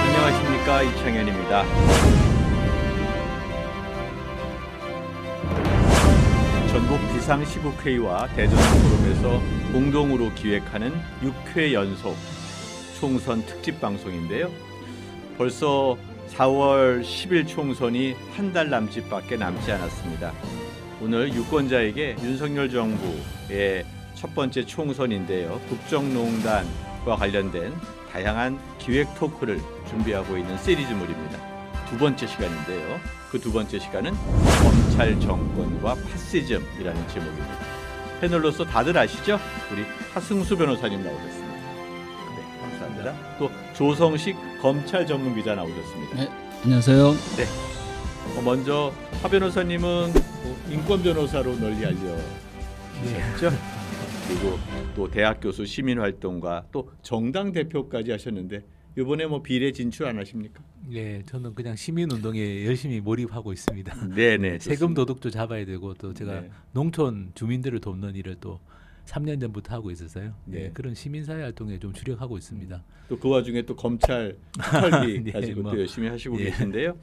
안녕하십니까, 이창현입니다. 전국 비상시국회의와 대전포럼에서 공동으로 기획하는 6회 연속 총선 특집 방송인데요. 벌써 4월 10일 총선이 한 달 남짓밖에 남지 않았습니다. 오늘 유권자에게 윤석열 정부의 첫 번째 총선인데요. 국정농단과 관련된 다양한 기획 토크를 준비하고 있는 시리즈물입니다. 두 번째 시간인데요. 그 두 번째 시간은 검찰 정권과 파시즘이라는 제목입니다. 패널로서 다들 아시죠? 우리 하승수 변호사님 나오셨습니다. 네, 감사합니다. 또 조성식 검찰 전문 기자 나오셨습니다. 네, 안녕하세요. 네. 먼저 하 변호사님은 인권 변호사로 널리 알려지셨죠? 그리고 또 대학 교수 시민활동가 또 정당 대표까지 하셨는데 이번에 뭐 비례 진출 안 하십니까? 네, 저는 그냥 시민운동에 열심히 몰입하고 있습니다. 네네. 세금 도둑도 잡아야 되고 또 제가 네. 농촌 주민들을 돕는 일을 또 3년 전부터 하고 있었어요. 네. 네, 그런 시민사회 활동에 좀 주력하고 있습니다. 또 그 와중에 또 검찰 특활비 네, 가지고 뭐. 또 열심히 하시고 예. 계신데요.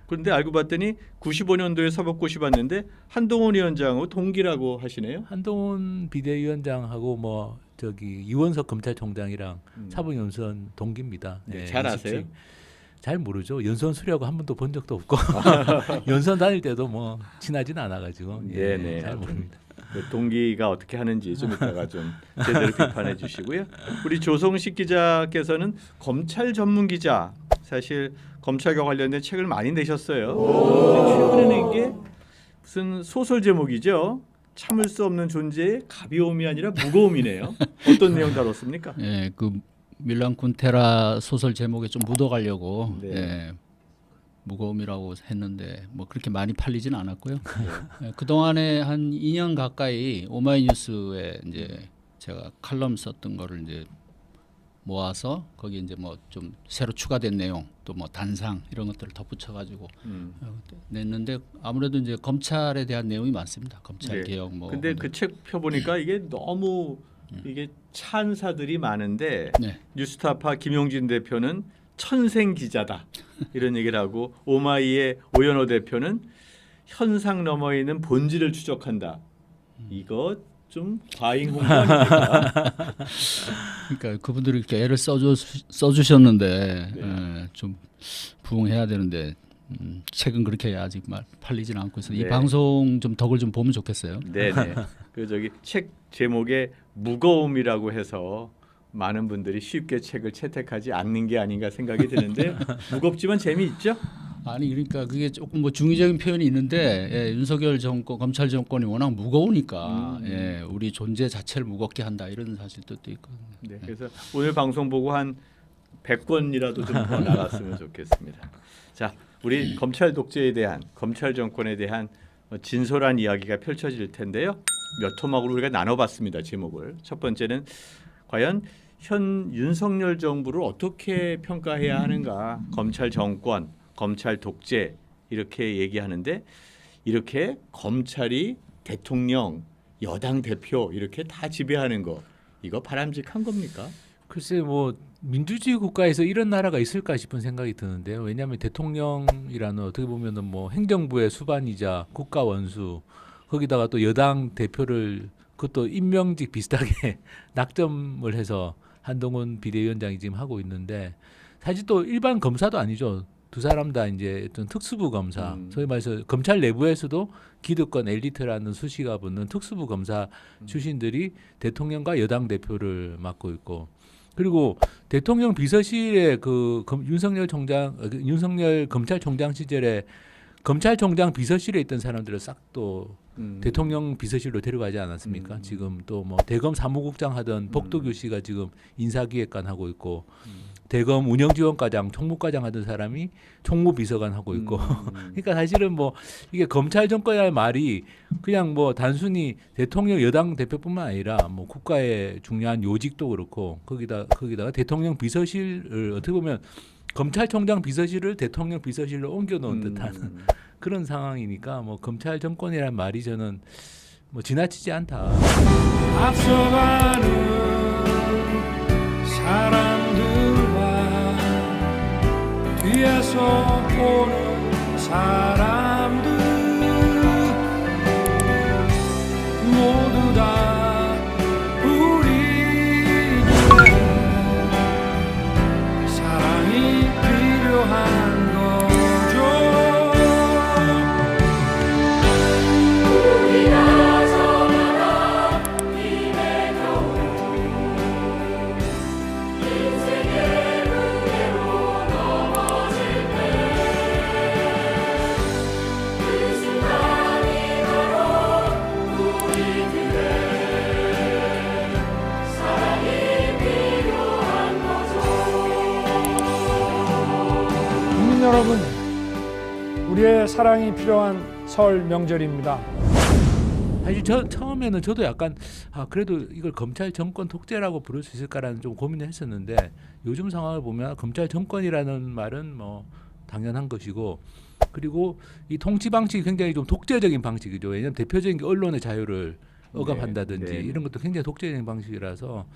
그런데 알고 봤더니 95년도에 사법고시 봤는데 한동훈 위원장하고 동기라고 하시네요. 한동훈 비대위원장하고 뭐 저기 이원석 검찰총장이랑 사법연수원 동기입니다. 네, 잘 아세요? 잘 모르죠. 연수원 수료하고 한 번도 본 적도 없고 연수원 다닐 때도 뭐 친하지는 않아가지고 네네. 잘 모릅니다. 그 동기가 어떻게 하는지 좀 이따가 좀 제대로 비판해 주시고요. 우리 조성식 기자께서는 검찰 전문 기자. 사실 검찰과 관련된 책을 많이 내셨어요. 최근에는 이게 무슨 소설 제목이죠? 참을 수 없는 존재의 가벼움이 아니라 무거움이네요. 어떤 내용 다뤘습니까? 예, 그 밀란 쿤테라 소설 제목에 좀 묻어가려고 네. 예, 무거움이라고 했는데 뭐 그렇게 많이 팔리지는 않았고요. 예, 그 동안에 한 2년 가까이 오마이뉴스에 이제 제가 칼럼 썼던 거를 이제 모아서 거기 이제 뭐 좀 새로 추가된 내용 또 뭐 단상 이런 것들을 덧붙여가지고 냈는데 아무래도 이제 검찰에 대한 내용이 많습니다. 검찰 네. 개혁 뭐. 근데 그 책 펴보니까 이게 너무 이게 찬사들이 많은데 네. 뉴스타파 김용진 대표는 천생 기자다 이런 얘기를 하고 오마이의 오연호 대표는 현상 너머에 있는 본질을 추적한다. 이거 좀 과잉 홍보 아닙니까? 그러니까 그분들이 이렇게 애를 써주셨는데 네. 예, 좀 부응해야 되는데 책은 그렇게 아직 팔리지는 않고 있어서 네. 이 방송 좀 덕을 좀 보면 좋겠어요. 네네. 그 저기 책 제목에 무거움이라고 해서 많은 분들이 쉽게 책을 채택하지 않는 게 아닌가 생각이 드는데 무겁지만 재미있죠? 아니 그러니까 그게 조금 뭐 중의적인 표현이 있는데 예, 윤석열 정권 검찰 정권이 워낙 무거우니까 예, 우리 존재 자체를 무겁게 한다 이런 사실 뜻도 있거든요. 네. 그래서 오늘 방송 보고 한 100권이라도 좀 더 나갔으면 좋겠습니다. 자, 우리 검찰 독재에 대한 검찰 정권에 대한 진솔한 이야기가 펼쳐질 텐데요. 몇 토막으로 우리가 나눠봤습니다. 제목을. 첫 번째는 과연 현 윤석열 정부를 어떻게 평가해야 하는가? 검찰 정권, 검찰 독재 이렇게 얘기하는데 이렇게 검찰이 대통령, 여당 대표 이렇게 다 지배하는 거 이거 바람직한 겁니까? 글쎄 뭐 민주주의 국가에서 이런 나라가 있을까 싶은 생각이 드는데요. 왜냐하면 대통령이라는 어떻게 보면은 뭐 행정부의 수반이자 국가 원수 거기다가 또 여당 대표를 그것도 임명직 비슷하게 낙점을 해서 한동훈 비대위원장이 지금 하고 있는데 사실 또 일반 검사도 아니죠. 두 사람 다 이제 어떤 특수부 검사, 소위 말해서 검찰 내부에서도 기득권 엘리트라는 수식어 붙는 특수부 검사 출신들이 대통령과 여당 대표를 맡고 있고, 그리고 대통령 비서실에 그 윤석열 검찰총장 시절에 검찰총장 비서실에 있던 사람들을 싹 또 대통령 비서실로 데려가지 않았습니까? 지금 또 뭐 대검 사무국장 하던 복도규 씨가 지금 인사기획관 하고 있고. 대검 운영지원과장, 총무과장 하던 사람이 총무비서관 하고 있고, 그러니까 사실은 뭐 이게 검찰 정권이라는 말이 그냥 뭐 단순히 대통령 여당 대표뿐만 아니라 뭐 국가의 중요한 요직도 그렇고 거기다가 대통령 비서실을 어떻게 보면 검찰총장 비서실을 대통령 비서실로 옮겨놓은 듯한 그런 상황이니까 뭐 검찰 정권이란 말이 저는 뭐 지나치지 않다. 앞서가는 사람들과 뒤에서 오는 사람들 모두 다 우리에게 사랑이 필요한 거죠. 우리가 저마다 힘에 겨우 인생의 무게로 넘어질 때그 순간이 바로 우리들의 사랑이 필요한 거죠. 국민 여러분, 우리의 사랑이 필요한 설 명절입니다. 사실 처음에는 저도 약간 그래도 이걸 검찰 정권 독재라고 부를 수 있을까라는 좀 고민을 했었는데 요즘 상황을 보면 검찰 정권이라는 말은 뭐 당연한 것이고 그리고 이 통치 방식이 굉장히 좀 독재적인 방식이죠. 왜냐하면 대표적인 게 언론의 자유를 억압한다든지 네. 이런 것도 굉장히 독재적인 방식이라서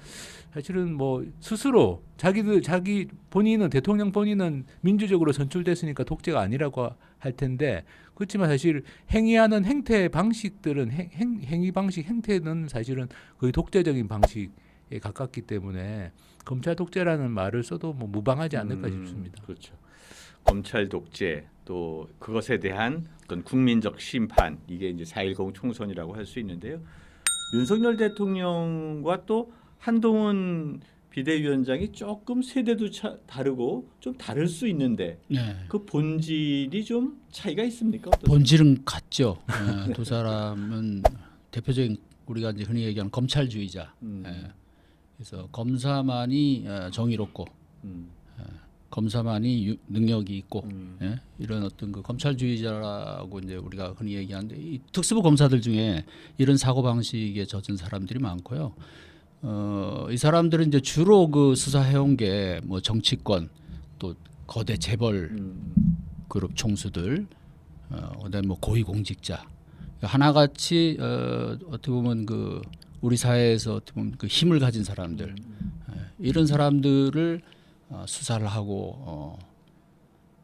사실은 뭐 스스로 자기 본인은 대통령 본인은 민주적으로 선출됐으니까 독재가 아니라고 할 텐데 그렇지만 사실 행위하는 행태 방식들은 행위 방식 행태는 사실은 거의 독재적인 방식에 가깝기 때문에 검찰 독재라는 말을 써도 뭐 무방하지 않을까 싶습니다. 그렇죠. 검찰 독재 또 그것에 대한 어떤 국민적 심판 이게 이제 4.10 총선이라고 할 수 있는데요. 윤석열 대통령과 또 한동훈 비대위원장이 조금 세대도 다르고 좀 다를 수 있는데 네. 그 본질이 좀 차이가 있습니까? 어떻습니까? 본질은 같죠. 두 사람은 대표적인 우리가 이제 흔히 얘기하는 검찰주의자. 그래서 검사만이 정의롭고 검사만이 능력이 있고 이런 어떤 그 검찰주의자라고 이제 우리가 흔히 얘기하는데 이 특수부 검사들 중에 이런 사고 방식에 젖은 사람들이 많고요. 이 사람들은 이제 주로 그 수사해온 게 뭐 정치권 또 거대 재벌 그룹 총수들, 그다음에 뭐 고위공직자 하나같이 어떻게 보면 그 우리 사회에서 어떻게 보면 그 힘을 가진 사람들 이런 사람들을 수사를 하고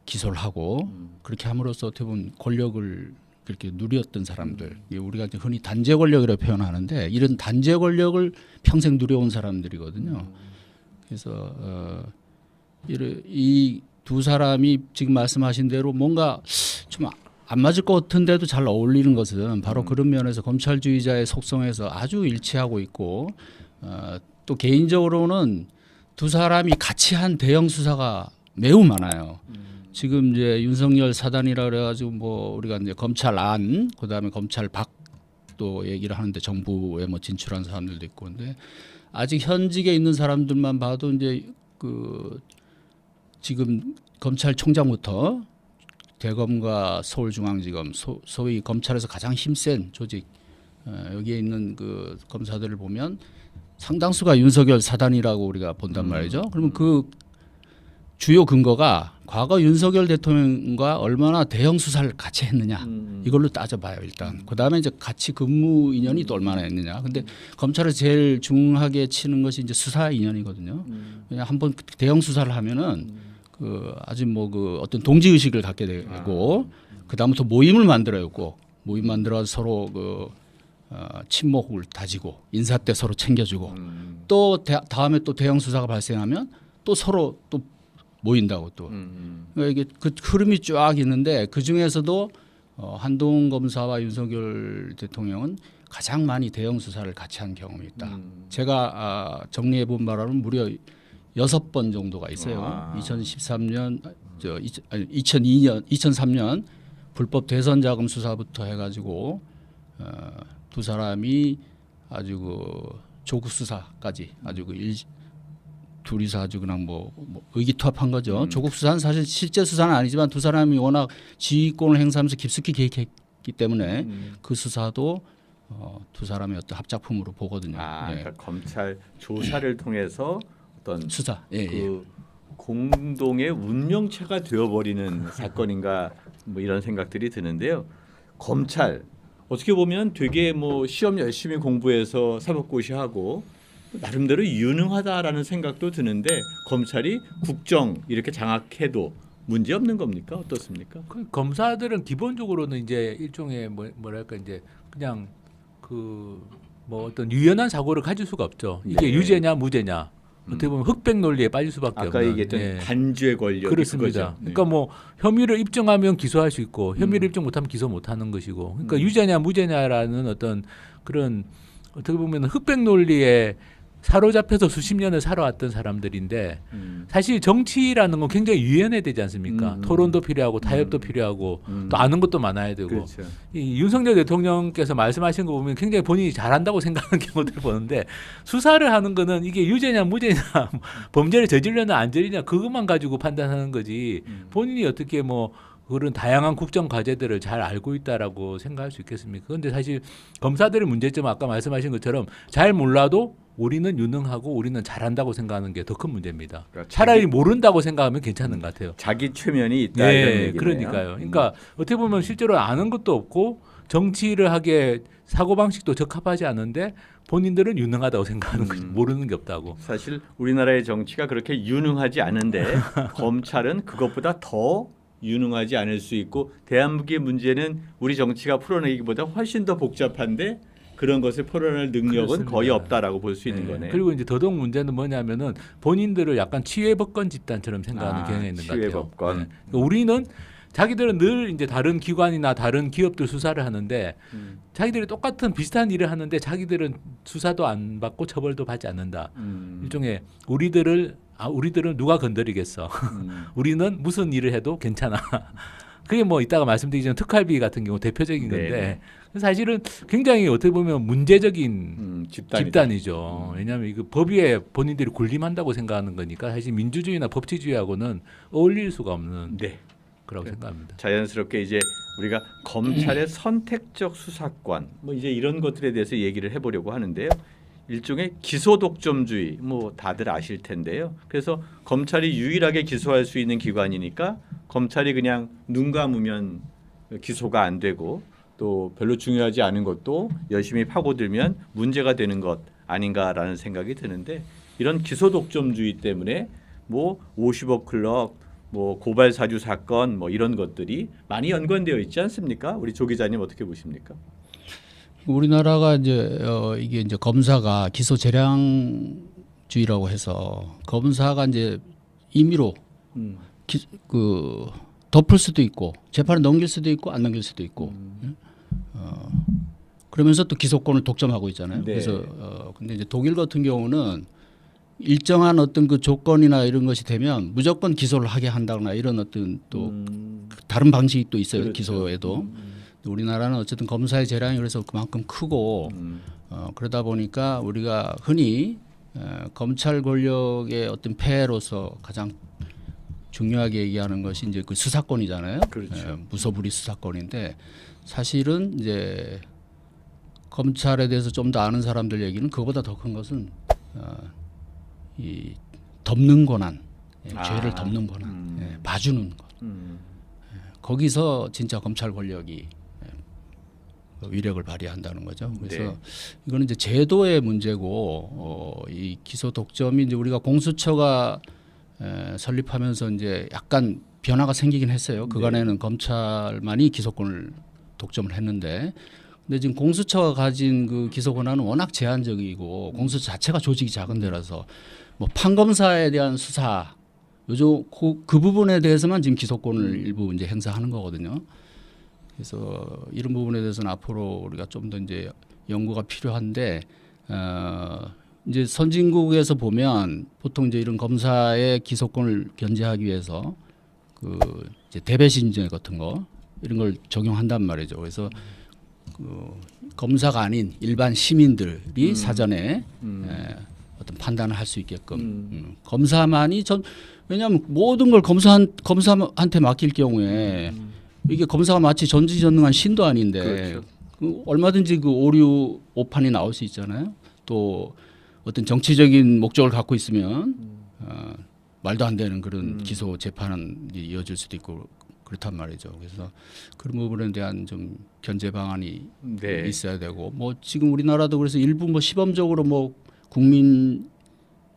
기소를 하고 그렇게 함으로써 어떻게 보면 권력을 그렇게 누렸던 사람들 우리가 이제 흔히 단죄 권력이라고 표현하는데 이런 단죄 권력을 평생 누려온 사람들이거든요. 그래서 이 두 사람이 지금 말씀하신 대로 뭔가 좀 안 맞을 것 같은데도 잘 어울리는 것은 바로 그런 면에서 검찰주의자의 속성에서 아주 일치하고 있고 또 개인적으로는 두 사람이 같이 한 대형 수사가 매우 많아요. 지금 이제 윤석열 사단이라 그래가지고 뭐 우리가 이제 검찰 안 그다음에 검찰 밖도 얘기를 하는데 정부에 뭐 진출한 사람들도 있고 근데 아직 현직에 있는 사람들만 봐도 이제 그 지금 검찰총장부터 대검과 서울중앙지검 소위 검찰에서 가장 힘센 조직 여기에 있는 그 검사들을 보면 상당수가 윤석열 사단이라고 우리가 본단 말이죠. 그러면 그 주요 근거가 과거 윤석열 대통령과 얼마나 대형 수사를 같이 했느냐 이걸로 따져봐요 일단. 그다음에 이제 같이 근무 인연이 또 얼마나 했느냐. 근데 검찰에서 제일 중하게 치는 것이 이제 수사 인연이거든요. 왜냐 한번 대형 수사를 하면은 그 아주 뭐 그 어떤 동지 의식을 갖게 되고 그다음부터 모임을 만들어요. 꼭 모임 만들어서 서로 그 친목을 다지고 인사 때 서로 챙겨주고 또 다음에 또 대형 수사가 발생하면 또 서로 또 모인다고 또 그러니까 이게 그 흐름이 쫙 있는데 그 중에서도 한동훈 검사와 윤석열 대통령은 가장 많이 대형 수사를 같이 한 경험이 있다. 제가 정리해 본 바로는 무려 6번 정도가 있어요. 2013년, 2003년 불법 대선 자금 수사부터 해가지고 두 사람이 아주 그 조국 수사까지 아주 그 둘이서 아주 그냥 뭐 의기투합한 거죠. 조국 수사는 사실 실제 수사는 아니지만 두 사람이 워낙 지휘권을 행사하면서 깊숙이 개입했기 때문에 그 수사도 두 사람의 어떤 합작품으로 보거든요. 그러니까 검찰 조사를 통해서 어떤 수사, 그 공동의 운명체가 되어버리는 사건인가 뭐 이런 생각들이 드는데요. 검찰 어떻게 보면 되게 뭐 시험 열심히 공부해서 사법고시하고 나름대로 유능하다라는 생각도 드는데 검찰이 국정 이렇게 장악해도 문제 없는 겁니까? 어떻습니까? 그 검사들은 기본적으로는 이제 일종의 뭐랄까 이제 그냥 그 뭐 어떤 유연한 사고를 가질 수가 없죠. 이게 네. 유죄냐 무죄냐 어떻게 보면 흑백 논리에 빠질 수밖에 아까 없는. 얘기했던 예. 단죄 권력 그렇습니다. 그러니까 뭐 혐의를 입증하면 기소할 수 있고 혐의를 입증 못하면 기소 못하는 것이고, 그러니까 유죄냐 무죄냐라는 어떤 그런 어떻게 보면 흑백 논리에 사로잡혀서 수십 년을 살아왔던 사람들인데 사실 정치라는 건 굉장히 유연해야 되지 않습니까? 토론도 필요하고 타협도 필요하고 또 아는 것도 많아야 되고. 그렇죠. 이 윤석열 대통령께서 말씀하신 거 보면 굉장히 본인이 잘한다고 생각하는 경우들을 보는데 수사를 하는 거는 이게 유죄냐 무죄냐 범죄를 저질렀나 안 저질렀냐 그것만 가지고 판단하는 거지 본인이 어떻게 뭐 그런 다양한 국정 과제들을 잘 알고 있다라고 생각할 수 있겠습니까? 그런데 사실 검사들의 문제점은 아까 말씀하신 것처럼 잘 몰라도 우리는 유능하고 우리는 잘한다고 생각하는 게 더 큰 문제입니다. 그러니까 차라리 모른다고 생각하면 괜찮은 것 같아요. 자기 최면이 있다 이런 네, 얘기네요. 그러니까요. 그러니까 어떻게 보면 실제로 아는 것도 없고 정치를 하기에 사고 방식도 적합하지 않은데 본인들은 유능하다고 생각하는 거죠. 모르는 게 없다고. 사실 우리나라의 정치가 그렇게 유능하지 않은데 검찰은 그것보다 더 유능하지 않을 수 있고 대한민국의 문제는 우리 정치가 풀어내기보다 훨씬 더 복잡한데 그런 것을 풀어낼 능력은 그렇습니다. 거의 없다라고 볼 수 있는 네. 거네요. 그리고 이제 더더욱 문제는 뭐냐면은 본인들을 약간 치외법권 집단처럼 생각하는 경향이 있는 것 같아요. 치외법권. 그러니까 우리는 자기들은 늘 이제 다른 기관이나 다른 기업들 수사를 하는데 자기들이 똑같은 비슷한 일을 하는데 자기들은 수사도 안 받고 처벌도 받지 않는다. 일종의 우리들은 누가 건드리겠어. 우리는 무슨 일을 해도 괜찮아. 그게 뭐 이따가 말씀드리지만 특활비 같은 경우 대표적인 건데 네네. 사실은 굉장히 어떻게 보면 문제적인 집단이다. 집단이죠. 왜냐하면 이거 법 위에 본인들이 군림한다고 생각하는 거니까 사실 민주주의나 법치주의하고는 어울릴 수가 없는 네. 거라고 생각합니다. 자연스럽게 이제 우리가 검찰의 선택적 수사권 뭐 이제 이런 것들에 대해서 얘기를 해보려고 하는데요. 일종의 기소 독점주의 뭐 다들 아실 텐데요. 그래서 검찰이 유일하게 기소할 수 있는 기관이니까 검찰이 그냥 눈 감으면 기소가 안 되고 또 별로 중요하지 않은 것도 열심히 파고들면 문제가 되는 것 아닌가라는 생각이 드는데 이런 기소 독점주의 때문에 뭐 50억 클럽 뭐 고발 사주 사건 뭐 이런 것들이 많이 연관되어 있지 않습니까? 우리 조 기자님 어떻게 보십니까? 우리나라가 이제 이게 이제 검사가 기소 재량주의라고 해서 검사가 이제 임의로 덮을 수도 있고 재판을 넘길 수도 있고 안 넘길 수도 있고 그러면서 또 기소권을 독점하고 있잖아요. 네. 그래서 근데 이제 독일 같은 경우는 일정한 어떤 그 조건이나 이런 것이 되면 무조건 기소를 하게 한다거나 이런 어떤 또 다른 방식이 또 있어요. 그렇죠. 기소에도. 우리나라는 어쨌든 검사의 재량이 그래서 그만큼 크고 그러다 보니까 우리가 흔히 검찰 권력의 어떤 폐해로서 가장 중요하게 얘기하는 것이 이제 그 수사권이잖아요. 그렇죠. 무소불위 수사권인데 사실은 이제 검찰에 대해서 좀 더 아는 사람들 얘기는 그거보다 더 큰 것은 이 덮는 권한, 죄를 덮는 권한, 봐주는 것. 거기서 진짜 검찰 권력이 위력을 발휘한다는 거죠. 그래서 네. 이거는 이제 제도의 문제고 이 기소 독점이 이제 우리가 공수처가 설립하면서 이제 약간 변화가 생기긴 했어요. 그간에는 검찰만이 기소권을 독점을 했는데, 근데 지금 공수처가 가진 그 기소 권한은 워낙 제한적이고 공수처 자체가 조직이 작은 데라서 뭐 판검사에 대한 수사 요즘 그 부분에 대해서만 지금 기소권을 일부 이제 행사하는 거거든요. 그래서 이런 부분에 대해서는 앞으로 우리가 좀 더 이제 연구가 필요한데 이제 선진국에서 보면 보통 이제 이런 검사의 기소권을 견제하기 위해서 그 이제 대배신제 같은 거 이런 걸 적용한단 말이죠. 그래서 그 검사가 아닌 일반 시민들이 사전에 어떤 판단을 할 수 있게끔 검사만이 왜냐하면 모든 걸 검사한테 맡길 경우에 이게 검사가 마치 전지전능한 신도 아닌데 그렇죠. 얼마든지 그 오류 오판이 나올 수 있잖아요. 또 어떤 정치적인 목적을 갖고 있으면 말도 안 되는 그런 기소 재판이 이어질 수도 있고 그렇단 말이죠. 그래서 그런 부분에 대한 좀 견제 방안이 네. 있어야 되고 뭐 지금 우리나라도 그래서 일부 뭐 시범적으로 뭐 국민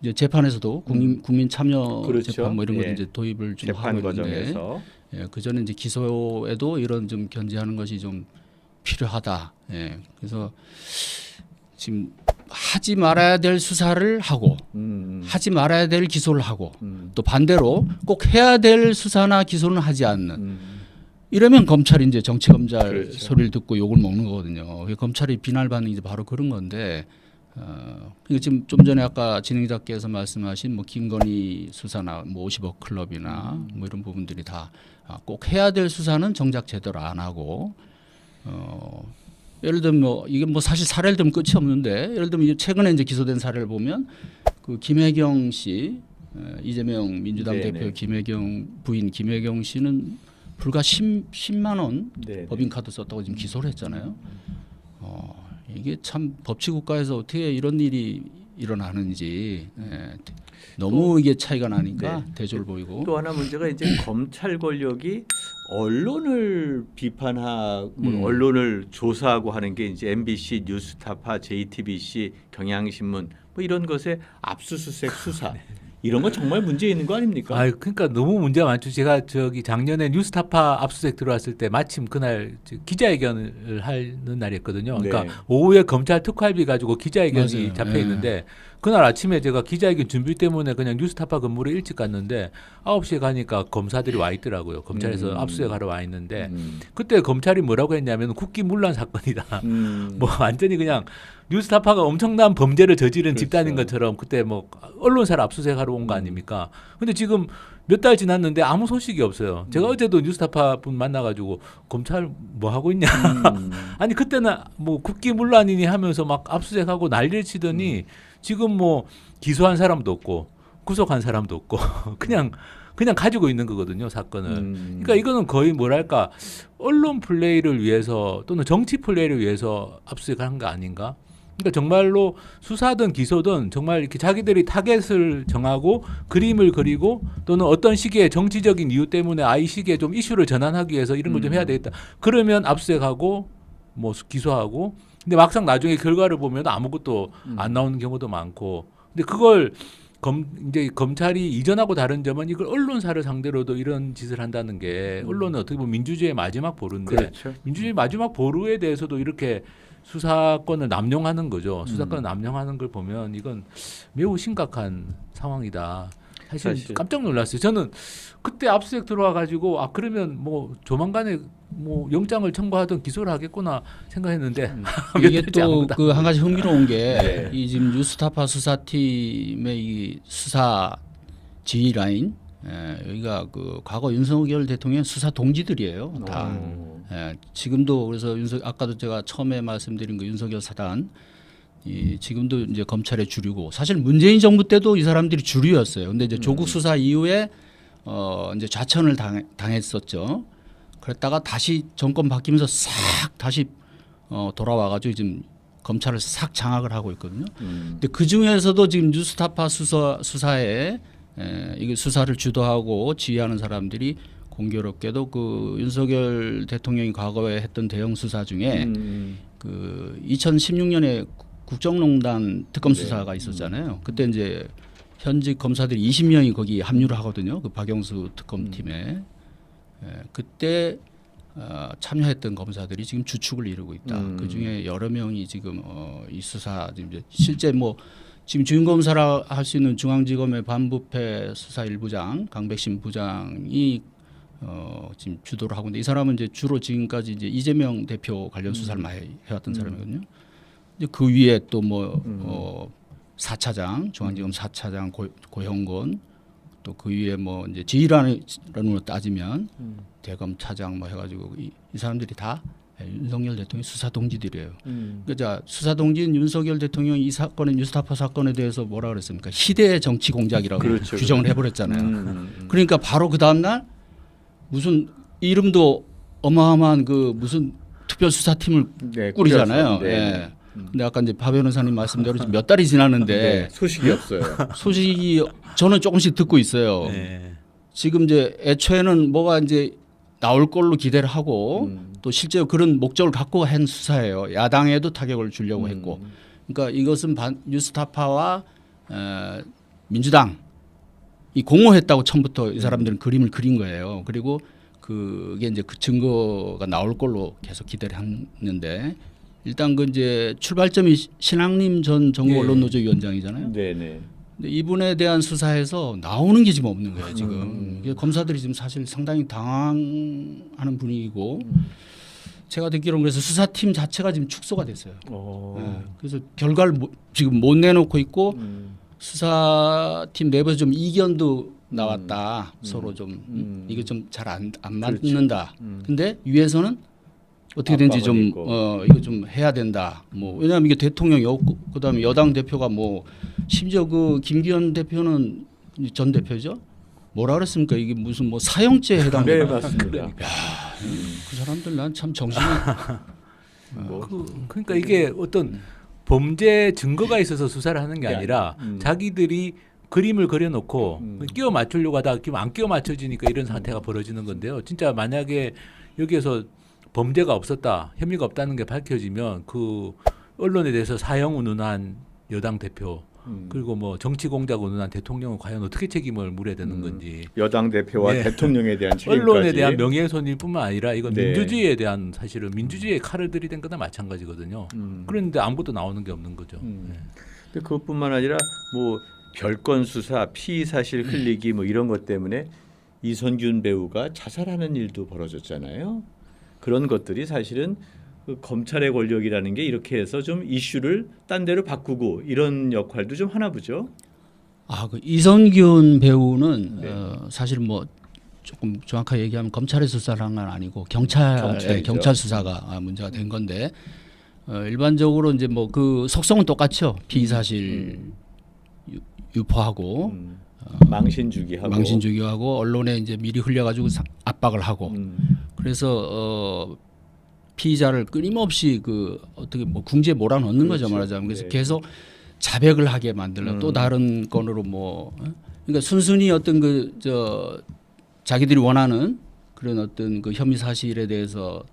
이제 재판에서도 국민 참여 그렇죠. 재판 뭐 이런 거 예. 이제 도입을 좀 재판 하고 있는데 과정에서 예, 그 전에 이제 기소에도 이런 좀 견제하는 것이 좀 필요하다. 예. 그래서 지금 하지 말아야 될 수사를 하고 하지 말아야 될 기소를 하고 또 반대로 꼭 해야 될 수사나 기소는 하지 않는 이러면 검찰이 이제 정치 검찰 그렇죠. 소리를 듣고 욕을 먹는 거거든요. 검찰이 비난받는 게 이제 바로 그런 건데 이거 지금 좀 전에 아까 진행자께서 말씀하신 뭐 김건희 수사나 뭐 50억 클럽이나 뭐 이런 부분들이 다 꼭 해야 될 수사는 정작 제대로 안 하고 예를 들면 뭐 이게 뭐 사실 사례를 들면 끝이 없는데 예를 들면 최근에 이제 기소된 사례를 보면 그 김혜경 씨 이재명 민주당 네네. 대표 김혜경 부인 김혜경 씨는 불과 10만 원 네네. 법인카드 썼다고 지금 기소를 했잖아요. 이게 참 법치국가에서 어떻게 이런 일이 일어나는지 너무 이게 차이가 나니까 네. 대조를 보이고 또 하나 문제가 이제 검찰 권력이 언론을 비판하고 언론을 조사하고 하는 게 이제 MBC, 뉴스타파, JTBC, 경향신문 뭐 이런 것에 압수수색 수사 이런 건 정말 문제 있는 거 아닙니까? 아, 그러니까 너무 문제가 많죠. 제가 저기 작년에 뉴스타파 압수수색 들어왔을 때 마침 그날 기자회견을 하는 날이었거든요. 그러니까 네. 오후에 검찰 특활비 가지고 기자회견이 맞아요. 잡혀 네. 있는데 그날 아침에 제가 기자회견 준비 때문에 그냥 뉴스타파 건물에 일찍 갔는데 9시에 가니까 검사들이 와 있더라고요. 검찰에서 압수수색하러 와 있는데 그때 검찰이 뭐라고 했냐면 국기문란 사건이다. 뭐 완전히 그냥 뉴스타파가 엄청난 범죄를 저지른 그렇죠. 집단인 것처럼 그때 뭐 언론사를 압수수색하러 온 거 아닙니까? 근데 지금 몇 달 지났는데 아무 소식이 없어요. 제가 어제도 뉴스타파 분 만나가지고 검찰 뭐 하고 있냐? 아니 그때는 뭐 국기문란이니 하면서 막 압수수색하고 난리를 치더니 지금 뭐 기소한 사람도 없고 구속한 사람도 없고 그냥 가지고 있는 거거든요, 사건을. 그러니까 이거는 거의 뭐랄까 언론 플레이를 위해서 또는 정치 플레이를 위해서 압수수색을 한 거 아닌가? 그러니까 정말로 수사든 기소든 정말 이렇게 자기들이 타겟을 정하고 그림을 그리고 또는 어떤 시기에 정치적인 이유 때문에 이 시기에 좀 이슈를 전환하기 위해서 이런 걸 좀 해야 되겠다. 그러면 압수수색하고 뭐 기소하고 근데 막상 나중에 결과를 보면 아무것도 안 나오는 경우도 많고 근데 그걸 이제 검찰이 이전하고 다른 점은 이걸 언론사를 상대로도 이런 짓을 한다는 게 언론은 어떻게 보면 민주주의의 마지막 보루인데 그렇죠. 민주주의 마지막 보루에 대해서도 이렇게 수사권을 남용하는 거죠. 수사권을 남용하는 걸 보면 이건 매우 심각한 상황이다. 사실 깜짝 놀랐어요. 저는 그때 압수수색 들어와 가지고 그러면 뭐 조만간에 뭐 영장을 청구하든 기소를 하겠구나 생각했는데 이게 또 그 한 가지 흥미로운 게 네. 이 지금 뉴스타파 수사팀의 이 수사 지휘 라인 여기가 그 과거 윤석열 대통령 수사 동지들이에요. 다. 지금도 그래서 아까도 제가 처음에 말씀드린 그 윤석열 사단 지금도 이제 검찰의 주류고 사실 문재인 정부 때도 이 사람들이 주류였어요. 근데 이제 조국 수사 이후에 이제 좌천을 당했었죠. 그랬다가 다시 정권 바뀌면서 싹 다시 돌아와가지고 지금 검찰을 싹 장악을 하고 있거든요. 근데 그 중에서도 지금 뉴스타파 수사에 이게 수사를 주도하고 지휘하는 사람들이 공교롭게도 그 윤석열 대통령이 과거에 했던 대형 수사 중에 그 2016년에 국정농단 특검 수사가 있었잖아요. 그때 이제 현직 검사들이 20명이 거기 합류를 하거든요. 그 박영수 특검팀에 그때 참여했던 검사들이 지금 주축을 이루고 있다. 그 중에 여러 명이 지금 이 수사 지금 실제 뭐 지금 주임 검사라 할 수 있는 중앙지검의 반부패 수사 1부장 강백신 부장이 지금 주도를 하고 있는데 이 사람은 이제 주로 지금까지 이제 이재명 대표 관련 수사를 많이 해왔던 사람이거든요. 이제 그 위에 또 뭐 4차장 중앙지검 4차장 고형곤 또 그 위에 뭐 이제 지휘관으로 따지면 대검 차장 뭐 해가지고 이 사람들이 다 윤석열 대통령 수사 동지들이에요. 그러니까 수사 동지인 윤석열 대통령이 이 사건의 뉴스타파 사건에 대해서 뭐라 그랬습니까? 희대 정치 공작이라고 그렇죠. 규정을 해버렸잖아요. 그러니까 바로 그 다음 날 무슨 이름도 어마어마한 그 무슨 특별수사팀을 꾸리잖아요. 네. 근데 아까 이제 박 변호사님 말씀대로 지금 몇 달이 지났는데 네, 소식이 없어요. 소식이 저는 조금씩 듣고 있어요. 네. 지금 이제 애초에는 뭐가 이제 나올 걸로 기대를 하고 또 실제로 그런 목적을 갖고 한 수사예요. 야당에도 타격을 주려고 했고. 그러니까 이것은 뉴스타파와 민주당 이 공모했다고 처음부터 이 사람들은 그림을 그린 거예요. 그리고 그게 이제 그 증거가 나올 걸로 계속 기대를 했는데 일단 그 이제 출발점이 신학림 전 전국 언론노조 위원장이잖아요. 네네. 근데 이분에 대한 수사에서 나오는 게 지금 없는 거예요. 지금 이게 검사들이 지금 사실 상당히 당황하는 분위기고 제가 듣기로는 그래서 수사팀 자체가 지금 축소가 됐어요. 네. 그래서 결과를 지금 못 내놓고 있고 수사팀 내부에서 좀 이견도 나왔다. 서로 좀 이게 좀 잘 안 맞는다. 근데 위에서는 어떻게든지 좀 이거 좀 해야 된다. 뭐 왜냐하면 이게 대통령이 없고 그다음에 여당 대표가 뭐 심지어 그 김기현 대표는 전 대표죠. 뭐라 그랬습니까? 이게 무슨 뭐 사형죄에 해당된다. 네 맞습니다. 그 사람들 난 참 정신이 그러니까 이게 어떤 범죄 증거가 있어서 수사를 하는 게 아니라 자기들이 그림을 그려놓고 끼워 맞추려고 하다가 안 끼워 맞춰지니까 이런 사태가 벌어지는 건데요. 진짜 만약에 여기에서 범죄가 없었다, 혐의가 없다는 게 밝혀지면 그 언론에 대해서 사형 운운한 여당 대표 그리고 뭐 정치 공작 운운한 대통령은 과연 어떻게 책임을 물어야 되는 건지. 여당 대표와 네. 대통령에 대한 책임까지. 언론에 대한 명예훼손일뿐만 아니라 이건 네. 민주주의에 대한 사실은 민주주의의 칼을 들이댄 거나 마찬가지거든요. 그런데 아무것도 나오는 게 없는 거죠. 네. 근데 그것뿐만 아니라 뭐 별건 수사, 피의 사실 흘리기 뭐 이런 것 때문에 이선균 배우가 자살하는 일도 벌어졌잖아요. 그런 것들이 사실은 그 검찰의 권력이라는 게 이렇게 해서 좀 이슈를 딴 데로 바꾸고 이런 역할도 좀 하나 보죠. 그 이선균 배우는 네. 사실 뭐 조금 정확하게 얘기하면 검찰의 수사를 한 건 아니고 경찰 수사가 문제가 된 건데 일반적으로 이제 뭐 그 속성은 똑같죠. 피의 사실 유포하고 망신주기하고 언론에 이제 미리 흘려가지고 압박을 하고 그래서 피의자를 끊임없이 그 어떻게 뭐 궁지에 몰아넣는 거죠 말하자면. 그래서 네. 계속 자백을 하게 만들려 또 다른 건으로 뭐 그러니까 순순히 어떤 그 자기들이 원하는 그런 어떤 그 혐의 사실에 대해서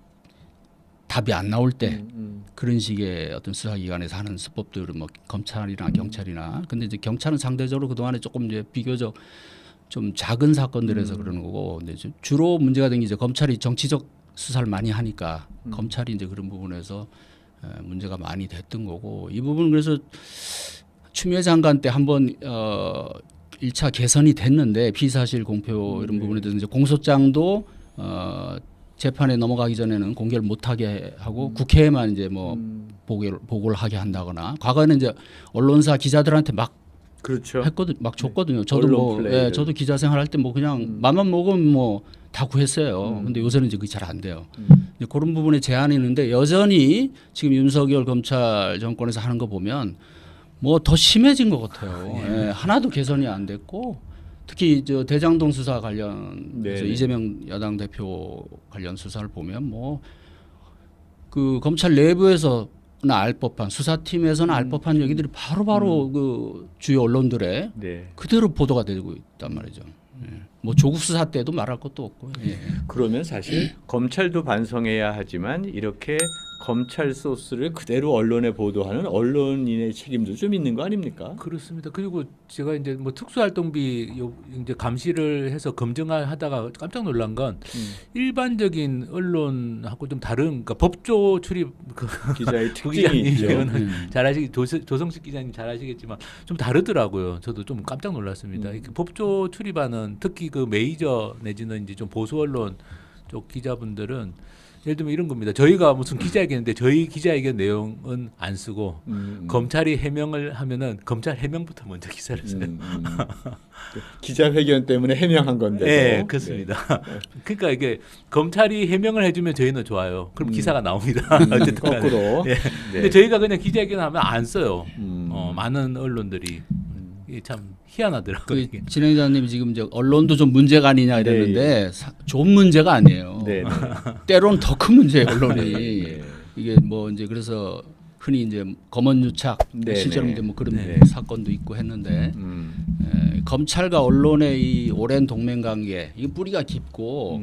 답이 안 나올 때 그런 식의 어떤 수사기관에서 하는 수법들은 뭐 검찰이나 경찰이나 근데 이제 경찰은 상대적으로 그 동안에 조금 이제 비교적 좀 작은 사건들에서 그러는 거고 근데 주로 문제가 된 게 이제 검찰이 정치적 수사를 많이 하니까 검찰이 이제 그런 부분에서 문제가 많이 됐던 거고 이 부분은 그래서 추미애 장관 때 한번 1차 개선이 됐는데 피의사실 공표 이런 부분에 대해서 이제 공소장도 재판에 넘어가기 전에는 공개를 못하게 하고 국회에만 이제 뭐 보고를 하게 한다거나 과거에는 이제 언론사 기자들한테 막 그렇죠. 막 줬거든요. 저도 뭐 저도 기자 생활할 때 뭐 그냥 맘만 먹으면 뭐 다 구했어요. 근데 요새는 이제 그게 잘 안 돼요. 이제 그런 부분에 제한이 있는데 여전히 지금 윤석열 검찰 정권에서 하는 거 보면 뭐 더 심해진 것 같아요. 예, 하나도 개선이 안 됐고 특히 저 대장동 수사 관련해서 이재명 야당 대표 관련 수사를 보면 뭐 그 검찰 내부에서나 알 법한 수사팀에서는 알 법한 얘기들이 바로바로 그 주요 언론들에 그대로 보도가 되고 있단 말이죠. 예. 뭐 조국 수사 때도 말할 것도 없고. 예. 그러면 사실 검찰도 반성해야 하지만 이렇게 검찰 소스를 그대로 언론에 보도하는 언론인의 책임도 좀 있는 거 아닙니까? 그렇습니다. 그리고 제가 이제 뭐 특수활동비 이제 감시를 해서 검증하다가 깜짝 놀란 건 일반적인 언론하고 좀 다른 그러니까 법조 출입 기자의 부 특징이 있죠. 잘 조성식 기자님 잘 아시겠지만 좀 다르더라고요. 저도 좀 깜짝 놀랐습니다. 이렇게 법조 출입하는 특히 그 메이저 내지는 이제 좀 보수 언론 쪽 기자분들은 예를 들면 이런 겁니다. 저희가 무슨 기자회견인데 저희 기자회견 내용은 안 쓰고 검찰이 해명을 하면은 검찰 해명부터 먼저 기사를 써요. 기자회견 때문에 해명한 건데. 네, 그렇습니다. 그러니까 이게 검찰이 해명을 해주면 저희는 좋아요. 그럼 기사가 나옵니다. 어쨌든 거꾸로. 네. 근데 저희가 그냥 기자회견 하면 안 써요. 많은 언론들이. 이게 참 희한하더라고요. 그 진행자님이 지금 이제 언론도 좀 문제가 아니냐 이랬는데 좋은 문제가 아니에요. 때로는 더 큰 문제예요 언론이. 이게 뭐 이제 그래서 흔히 이제 검언 유착 네네. 실제로 이제 뭐 그런 네. 사건도 있고 했는데 음. 검찰과 언론의 이 오랜 동맹 관계 이 뿌리가 깊고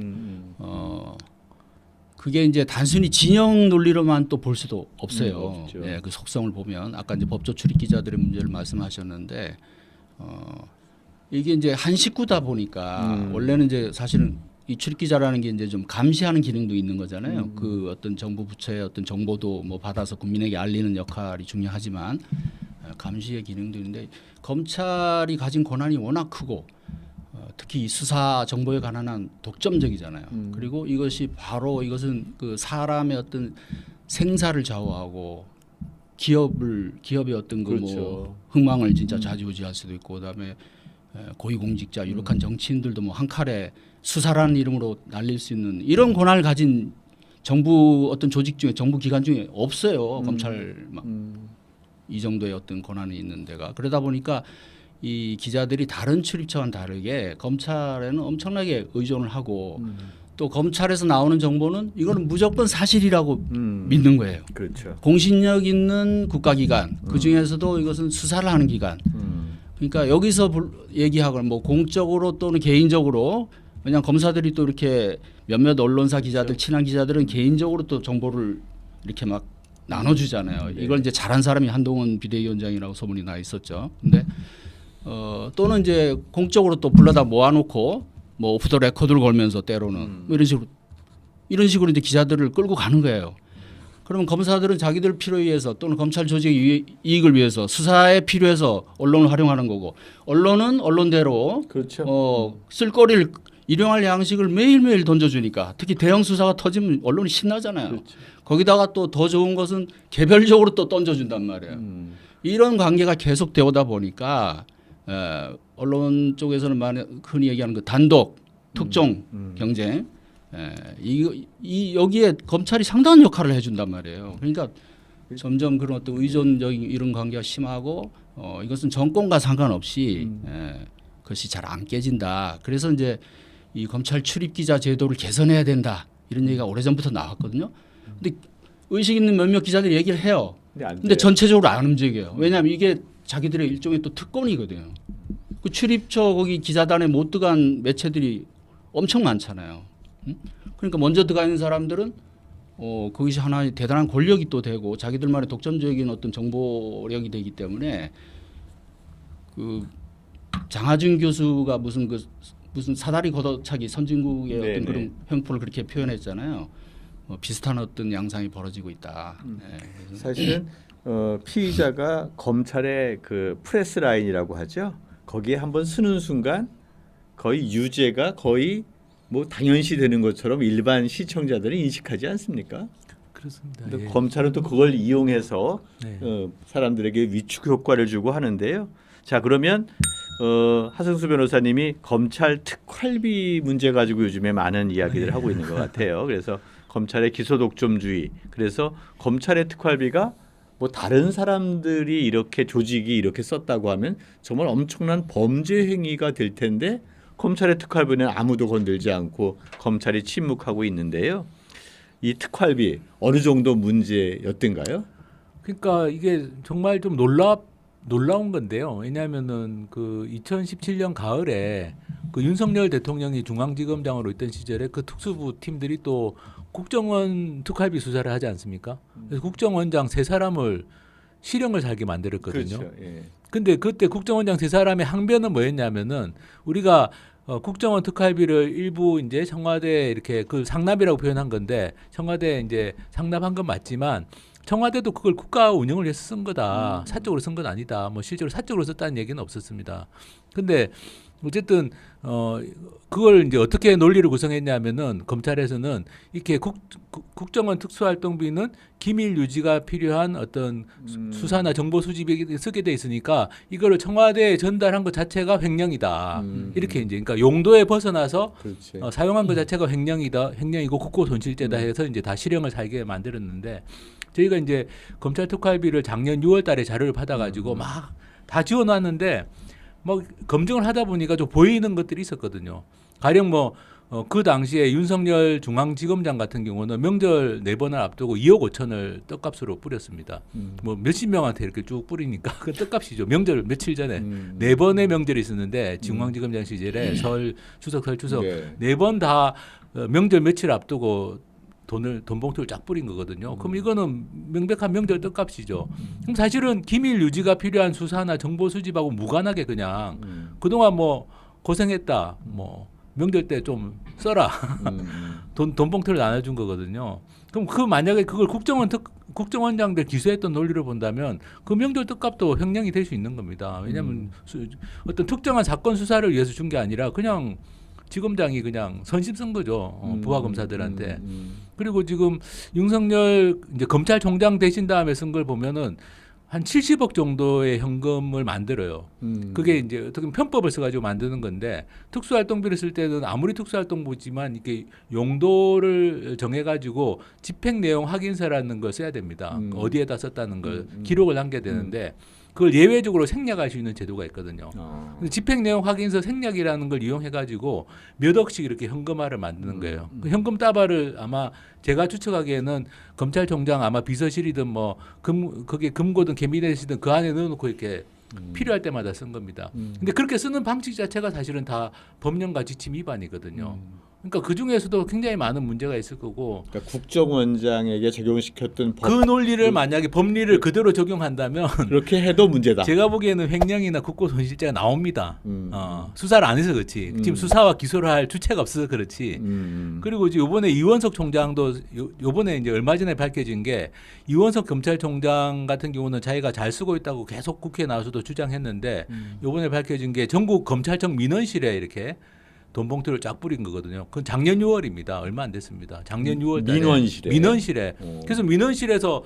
그게 이제 단순히 진영 논리로만 또 볼 수도 없어요. 없죠. 예, 그 속성을 보면 아까 이제 법조 출입 기자들의 문제를 말씀하셨는데 이게 이제 한 식구다 보니까 원래는 이제 사실은 이 출입 기자라는 게 이제 좀 감시하는 기능도 있는 거잖아요. 그 어떤 정부 부처의 어떤 정보도 뭐 받아서 국민에게 알리는 역할이 중요하지만 감시의 기능도 있는데 검찰이 가진 권한이 워낙 크고 특히 이 수사 정보에 관한 한 독점적이잖아요. 그리고 이것이 바로 이것은 그 사람의 어떤 생사를 좌우하고 기업의 어떤 그 그렇죠. 뭐 흥망을 진짜 좌지우지할 수도 있고 그다음에 고위공직자 유력한 정치인들도 뭐 한 칼에 수사라는 이름으로 날릴 수 있는 이런 권한을 가진 정부 어떤 조직 중에 정부 기관 중에 없어요. 검찰 이 정도의 어떤 권한이 있는 데가 그러다 보니까 이 기자들이 다른 출입처와는 다르게 검찰에는 엄청나게 의존을 하고 또 검찰에서 나오는 정보는 이거는 무조건 사실이라고 믿는 거예요. 그렇죠. 공신력 있는 국가기관 그 중에서도 이것은 수사를 하는 기관. 그러니까 여기서 얘기하거나 뭐 공적으로 또는 개인적으로 왜냐하면 검사들이 또 이렇게 몇몇 언론사 기자들 친한 기자들은 개인적으로 또 정보를 이렇게 막 나눠주잖아요. 네. 이걸 이제 잘한 사람이 한동훈 비대위원장이라고 소문이 나 있었죠. 근데 또는 이제 공적으로 또 불러다 모아놓고 뭐 오프 더 레코드를 걸면서 때로는 뭐 이런 식으로 이제 기자들을 끌고 가는 거예요. 그러면 검사들은 자기들 필요에 의해서 또는 검찰 조직의 이익을 위해서 수사에 필요해서 언론을 활용하는 거고 언론은 언론대로 그렇죠. 쓸거리를 일용할 양식을 매일매일 던져주니까 특히 대형 수사가 터지면 언론이 신나잖아요. 그렇죠. 거기다가 또 더 좋은 것은 개별적으로 또 던져준단 말이에요. 이런 관계가 계속 되오다 보니까 언론 쪽에서는 흔히 얘기하는 그 단독 특종 경쟁 여기에 검찰이 상당한 역할을 해준단 말이에요. 그러니까 점점 그런 어떤 의존적인 이런 관계가 심하고 이것은 정권과 상관없이 그것이 잘 안 깨진다. 그래서 이제 이 검찰 출입 기자 제도를 개선해야 된다. 이런 얘기가 오래전부터 나왔거든요. 근데 의식 있는 몇몇 기자들이 얘기를 해요. 근데 전체적으로 안 움직여요. 왜냐하면 이게 자기들의 일종의 또 특권이거든요. 그 출입처 거기 기자단에 못 들어간 매체들이 엄청 많잖아요. 그러니까 먼저 들어가 있는 사람들은 그것이 하나의 대단한 권력이 또 되고 자기들만의 독점적인 어떤 정보력이 되기 때문에 그 장하준 교수가 무슨 사다리 걷어차기 선진국의 네네. 어떤 그런 횡포를 그렇게 표현했잖아요. 비슷한 어떤 양상이 벌어지고 있다. 네. 사실은 피의자가 검찰의 그 프레스 라인이라고 하죠. 거기에 한번 쓰는 순간 거의 유죄가 거의 뭐 당연시 되는 것처럼 일반 시청자들은 인식하지 않습니까? 그렇습니다. 근데 예. 검찰은 또 그걸 이용해서 네. 사람들에게 위축 효과를 주고 하는데요. 자, 그러면 하승수 변호사님이 검찰 특활비 문제 가지고 요즘에 많은 이야기들을 하고 있는 것 같아요. 그래서 검찰의 기소 독점주의. 그래서 검찰의 특활비가 뭐 다른 사람들이 이렇게 조직이 이렇게 썼다고 하면 정말 엄청난 범죄 행위가 될 텐데 검찰의 특활비는 아무도 건들지 않고 검찰이 침묵하고 있는데요. 이 특활비 어느 정도 문제였던가요? 그러니까 이게 정말 좀 놀라운 건데요. 왜냐하면은 그 2017년 가을에 그 윤석열 대통령이 중앙지검장으로 있던 시절에 그 특수부 팀들이 또 국정원 특활비 수사를 하지 않습니까? 그래서 국정원장 3사람을 실형을 살게 만들었거든요. 그렇죠. 예. 근데 그때 국정원장 3사람의 항변은 뭐였냐면은 우리가 국정원 특활비를 일부 이제 청와대 이렇게 그 상납이라고 표현한 건데 청와대 이제 상납한 건 맞지만 청와대도 그걸 국가 운영을 위해서 쓴 거다. 사적으로 쓴 건 아니다. 뭐 실제로 사적으로 썼다는 얘기는 없었습니다. 근데 어쨌든 그걸 이제 어떻게 논리를 구성했냐면은 검찰에서는 이렇게 국정원 특수활동비는 기밀 유지가 필요한 어떤 수사나 정보 수집에 쓰게 돼 있으니까 이거를 청와대에 전달한 것 자체가 횡령이다. 이렇게 이제 그러니까 용도에 벗어나서 그렇지. 사용한 것 자체가 횡령이고 국고 손실죄다 해서 이제 다 실형을 살게 만들었는데 저희가 이제 검찰 특활비를 작년 6월달에 자료를 받아가지고 막 다 지워놨는데 뭐 검증을 하다 보니까 좀 보이는 것들이 있었거든요. 가령 뭐 그 당시에 윤석열 중앙지검장 같은 경우는 명절 4번을 앞두고 2억 5천을 떡값으로 뿌렸습니다. 뭐 몇십 명한테 이렇게 쭉 뿌리니까 그 떡값이죠. 명절 며칠 전에 4번의 명절이 있었는데 중앙지검장 시절에 설 추석 네. 4번 다 명절 며칠 앞두고 돈 봉투를 쫙 뿌린 거거든요. 그럼 이거는 명백한 명절 떡값이죠. 그럼 사실은 기밀 유지가 필요한 수사나 정보 수집하고 무관하게 그냥 그동안 뭐 고생했다, 뭐 명절 때 좀 써라, 돈 봉투를 나눠준 거거든요. 그럼 그 만약에 그걸 국정원장들 기소했던 논리로 본다면 그 명절 떡값도 횡령이 될 수 있는 겁니다. 왜냐하면 어떤 특정한 사건 수사를 위해서 준 게 아니라 그냥 지검장이 그냥 선심 쓴 거죠. 부하 검사들한테. 그리고 지금 윤석열 이제 검찰총장 되신 다음에 쓴 걸 보면은 한 70억 정도의 현금을 만들어요. 그게 이제 어떻게 보면 편법을 써가지고 만드는 건데 특수활동비를 쓸 때는 아무리 특수활동부지만 이게 용도를 정해가지고 집행 내용 확인서라는 걸 써야 됩니다. 어디에다 썼다는 걸 기록을 남겨야 되는데 그걸 예외적으로 생략할 수 있는 제도가 있거든요. 근데 집행 내용 확인서 생략이라는 걸 이용해가지고 몇 억씩 이렇게 현금화를 만드는 거예요. 그 현금 따발을 아마 제가 추측하기에는 검찰총장 아마 비서실이든 뭐 거기에 금고든 캐비넷이든 그 안에 넣어놓고 이렇게 필요할 때마다 쓴 겁니다. 근데 그렇게 쓰는 방식 자체가 사실은 다 법령과 지침 위반이거든요. 그러니까 그 중에서도 굉장히 많은 문제가 있을 거고. 그러니까 국정원장에게 적용시켰던 법 그 논리를 만약에 법리를 그대로 적용한다면 그렇게 해도 문제다. 제가 보기에는 횡령이나 국고 손실죄가 나옵니다. 수사를 안 해서 그렇지. 지금 수사와 기소를 할 주체가 없어서 그렇지. 그리고 이제 이번에 이원석 총장도 이번에 이제 얼마 전에 밝혀진 게 이원석 검찰총장 같은 경우는 자기가 잘 쓰고 있다고 계속 국회에 나와서도 주장했는데 이번에 밝혀진 게 전국 검찰청 민원실에 이렇게 돈 봉투를 쫙 뿌린 거거든요. 그건 작년 6월입니다. 얼마 안 됐습니다. 작년 6월 달에 민원실에. 그래서 민원실에서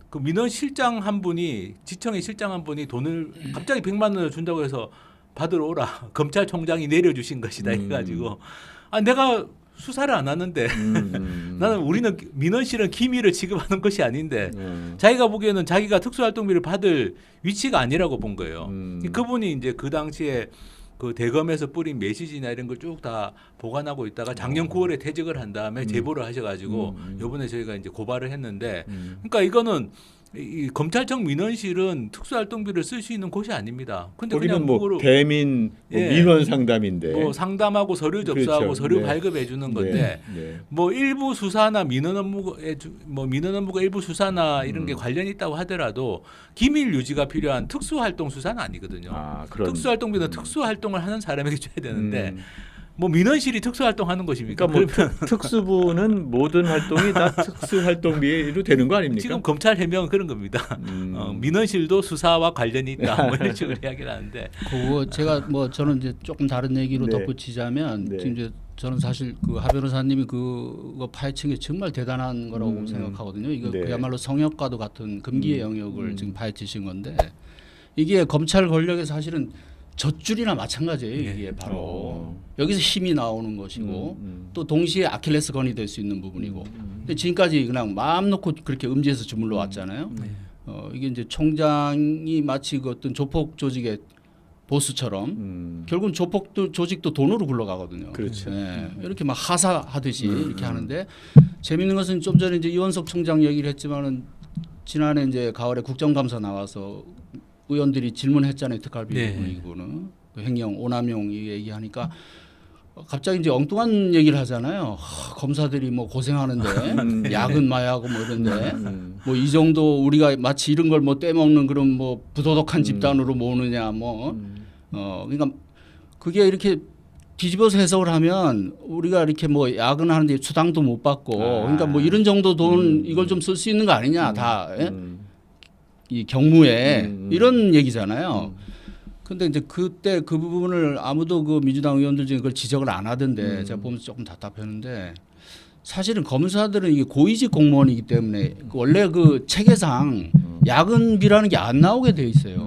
그 민원실장 한 분이 지청의 실장 한 분이 돈을 갑자기 100만 원을 준다고 해서 받으러 오라. 검찰총장이 내려주신 것이다 해가지고 아 내가 수사를 안 하는데 나는 우리는 민원실은 기밀을 취급하는 것이 아닌데 자기가 보기에는 자기가 특수활동비를 받을 위치가 아니라고 본 거예요. 그분이 이제 그 당시에 그 대검에서 뿌린 메시지나 이런 걸 쭉 다 보관하고 있다가 작년 9월에 퇴직을 한 다음에 제보를 하셔가지고 이번에 저희가 이제 고발을 했는데 그러니까 이거는 이 검찰청 민원실은 특수활동비를 쓸 수 있는 곳이 아닙니다. 근데 우리는 그냥 뭐 그거로 대민 뭐 예. 민원 상담인데 뭐 상담하고 서류 접수하고 그렇죠. 서류 네. 발급해 주는 건데 네. 뭐 일부 수사나 민원 업무가 일부 수사나 이런 게 관련이 있다고 하더라도 기밀 유지가 필요한 특수활동 수사는 아니거든요. 그런 특수활동비는 특수활동을 하는 사람에게 줘야 되는데 뭐 민원실이 특수활동하는 것입니까? 그러니까 뭐 그러면 특수부는 모든 활동이 다 특수활동비로 되는 거 아닙니까? 지금 검찰 해명은 그런 겁니다. 민원실도 수사와 관련이 있다. 뭐 이런 식으로 이야기를 하는데 그거 제가 뭐 저는 이제 조금 다른 얘기로 네. 덧붙이자면 네. 지금 이제 저는 사실 그 하 변호사님이 그거 파헤친 게 정말 대단한 거라고 생각하거든요. 이거 네. 그야말로 성역과도 같은 금기의 영역을 지금 파헤치신 건데 이게 검찰 권력의 사실은 젖줄이나 마찬가지예요. 이게 바로 여기서 힘이 나오는 것이고 또 동시에 아킬레스건이 될 수 있는 부분이고. 근데 지금까지 그냥 마음 놓고 그렇게 음지에서 주물러 왔잖아요. 이게 이제 총장이 마치 그 어떤 조폭 조직의 보스처럼 결국은 조폭 조직도 돈으로 굴러가거든요. 그렇죠. 네. 이렇게 막 하사하듯이 이렇게 하는데 재밌는 것은 좀 전에 이제 이원석 총장 얘기를 했지만은 지난해 이제 가을에 국정감사 나와서 의원들이 질문했잖아요. 특활비 부분은 그 횡령, 오남용 얘기하니까 갑자기 이제 엉뚱한 얘기를 하잖아요. 검사들이 뭐 고생하는데 야근 마야하고 뭐 이런데 뭐 이 정도 우리가 마치 이런 걸 뭐 떼먹는 그런 뭐 부도덕한 집단으로 모으느냐 뭐 그러니까 그게 이렇게 뒤집어서 해석을 하면 우리가 이렇게 뭐 야근하는데 수당도 못 받고 그러니까 뭐 이런 정도 돈 이걸 좀 쓸 수 있는 거 아니냐 다. 예? 이 경무에 이런 얘기잖아요. 근데 이제 그때 그 부분을 아무도 그 민주당 의원들 중에 그걸 지적을 안 하던데 제가 보면서 조금 답답했는데 사실은 검사들은 이게 고위직 공무원이기 때문에 원래 그 체계상 야근비라는 게 안 나오게 돼 있어요.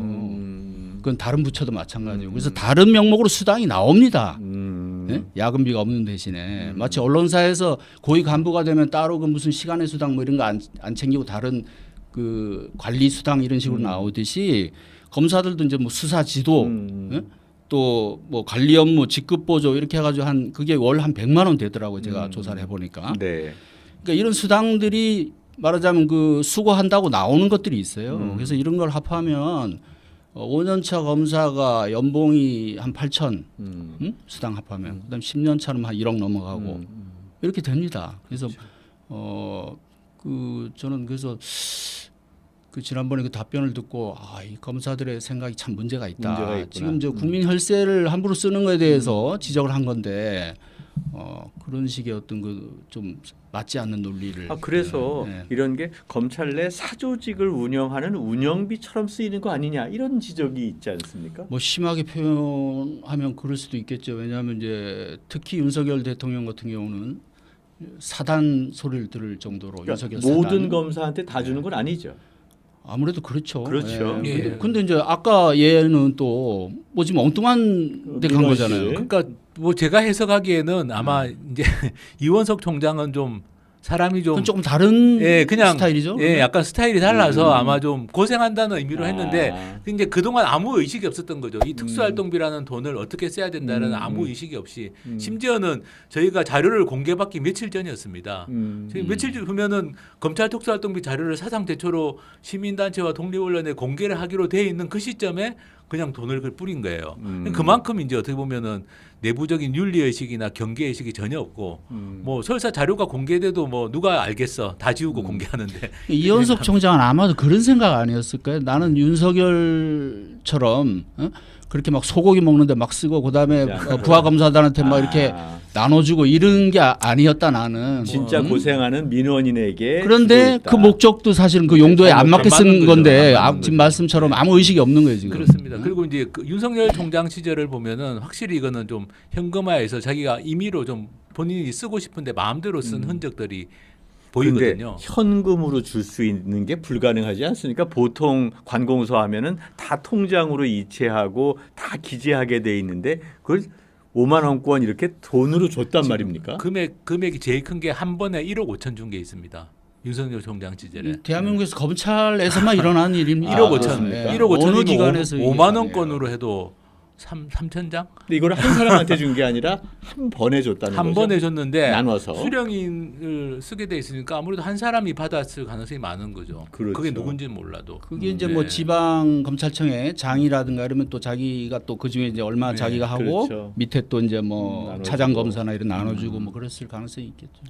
그건 다른 부처도 마찬가지고 그래서 다른 명목으로 수당이 나옵니다. 네? 야근비가 없는 대신에 마치 언론사에서 고위 간부가 되면 따로 그 무슨 시간의 수당 뭐 이런 거 안 챙기고 다른 그 관리 수당 이런 식으로 나오듯이 검사들도 이제 뭐 수사 지도 또 뭐 관리 업무, 직급 보조 이렇게 해가지고 한 그게 월 한 100만 원 되더라고요. 제가 조사를 해보니까. 네. 그러니까 이런 수당들이 말하자면 그 수고한다고 나오는 것들이 있어요. 그래서 이런 걸 합하면 5년차 검사가 연봉이 한 8천 수당 합하면 그다음 10년 차는 한 1억 넘어가고 이렇게 됩니다. 그래서 그 저는 그래서 그 지난번에 그 답변을 듣고 이 검사들의 생각이 참 문제가 있다. 문제가 있구나. 지금 저 국민 혈세를 함부로 쓰는 거에 대해서 지적을 한 건데 그런 식의 어떤 그 좀 맞지 않는 논리를. 그래서 네. 이런 게 검찰 내 사조직을 운영하는 운영비처럼 쓰이는 거 아니냐 이런 지적이 있지 않습니까? 뭐 심하게 표현하면 그럴 수도 있겠죠. 왜냐하면 이제 특히 윤석열 대통령 같은 경우는 사단 소리를 들을 정도로 그러니까 윤석열 모든 사단. 검사한테 다 주는 건 아니죠. 아무래도 그렇죠. 그렇죠. 예. 근데 이제 아까 얘는 또 뭐 지금 엉뚱한 데 간 민원 거잖아요. 씨. 그러니까 뭐 제가 해석하기에는 아마 이제 이원석 총장은 좀 사람이 좀 그건 조금 다른 예, 그냥 스타일이죠. 예, 약간 스타일이 달라서 아마 좀 고생한다는 의미로 아. 했는데 이제 그동안 아무 의식이 없었던 거죠. 이 특수활동비라는 돈을 어떻게 써야 된다는 아무 의식이 없이 심지어는 저희가 자료를 공개받기 며칠 전이었습니다. 저희 며칠 전 보면은 검찰 특수활동비 자료를 사상 대초로 시민단체와 독립언론에 공개를 하기로 돼 있는 그 시점에 그냥 돈을 뿌린 거예요. 그만큼 이제 어떻게 보면은 내부적인 윤리의식이나 경계의식이 전혀 없고 뭐 설사 자료가 공개돼도 뭐 누가 알겠어 다 지우고 공개하는데 이현석 총장은 아마도 그런 생각 아니었을까요? 나는 윤석열처럼 그렇게 막 소고기 먹는데 막 쓰고 그다음에 부하 검사들한테 막 이렇게 나눠주고 이런 게 아니었다 나는. 진짜 고생하는 민원인에게 그런데 주고 있다. 그 목적도 사실은 그 용도에 안 맞게 쓴 맞는 거죠. 건데 맞는 지금 거죠. 말씀처럼 아무 의식이 없는 거예요 지금. 그렇습니다. 그리고 이제 그 윤석열 총장 시절을 보면은 확실히 이거는 좀 현금화해서 자기가 임의로 좀 본인이 쓰고 싶은데 마음대로 쓴 흔적들이 근데 보이거든요. 현금으로 줄 수 있는 게 불가능하지 않습니까? 보통 관공서 하면은 다 통장으로 이체하고 다 기재하게 돼 있는데 그걸 5만 원권 이렇게 돈으로 줬단 말입니까? 금액이 제일 큰 게 한 번에 1억 5천 준 게 있습니다. 윤석열 총장 시절에. 대한민국에서 검찰에서만 일어난 일입니다. 1억 5천. 그렇습니다. 1억 5천이고 어느 기관에서 5만 원권으로 해도 3천장? 근데 이걸 한 사람한테 준 게 아니라 한 번에 줬다는 한 거죠. 번에 줬는데 나눠서. 수령인을 쓰게 돼 있으니까 아무래도 한 사람이 받았을 가능성이 많은 거죠. 그렇죠. 그게 누군지는 몰라도. 그게 이제 네. 뭐 지방 검찰청의 장이라든가 이러면 또 자기가 또 그중에 이제 얼마 네, 자기가 하고 그렇죠. 밑에 또 이제 뭐 나눠주고. 차장 검사나 이런 나눠주고 뭐 그랬을 가능성이 있겠죠.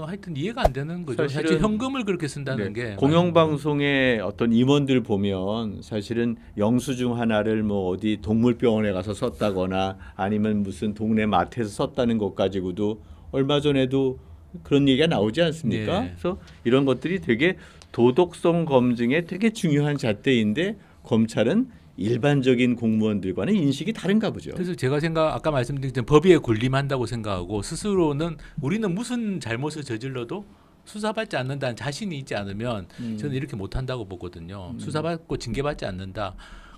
하여튼 이해가 안 되는 거죠. 사실은 사실 현금을 그렇게 쓴다는 게 공영방송의 어떤 임원들 보면 사실은 영수증 하나를 뭐 어디 동물병원에 가서 썼다거나 아니면 무슨 동네 마트에서 썼다는 것 가지고도 얼마 전에도 그런 얘기가 나오지 않습니까? 네. 그래서 이런 것들이 되게 도덕성 검증에 되게 중요한 잣대인데 검찰은 일반적인 공무원들과는 인식이 다른가 보죠. 그래서 제가 아까 말씀드린 것처럼 법위에 군림한다고 생각하고 스스로는 우리는 무슨 잘못을 저질러도 수사받지 않는다는 자신이 있지 않으면 저는 이렇게 못한다고 보거든요. 수사받고 징계받지 않는다.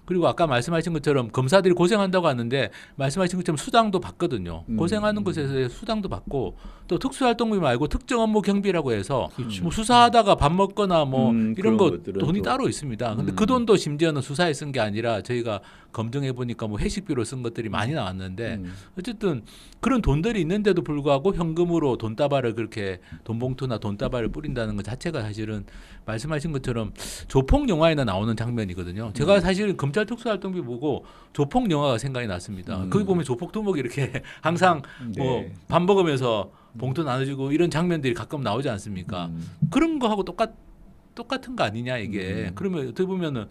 그리고 아까 말씀하신 것처럼 검사들이 고생한다고 하는데 말씀하신 것처럼 수당도 받거든요. 고생하는 것에 수당도 받고 또 특수활동비 말고 특정 업무 경비라고 해서 뭐 수사하다가 밥 먹거나 뭐 이런 그런 거 것들은 돈이 또. 따로 있습니다. 근데 그 돈도 심지어는 수사에 쓴 게 아니라 저희가 검증해 보니까 뭐 회식비로 쓴 것들이 많이 나왔는데 어쨌든 그런 돈들이 있는데도 불구하고 현금으로 돈다발을 그렇게 돈봉투나 돈다발을 뿌린다는 것 자체가 사실은 말씀하신 것처럼 조폭 영화에나 나오는 장면이거든요. 제가 사실 검찰 특수활동비 보고 조폭 영화가 생각이 났습니다. 거기 보면 조폭 두목이 이렇게 항상 뭐 네. 밥 먹으면서 봉투 나눠주고 이런 장면들이 가끔 나오지 않습니까? 그런 거하고 똑같은 거 아니냐 이게. 그러면 어떻게 보면은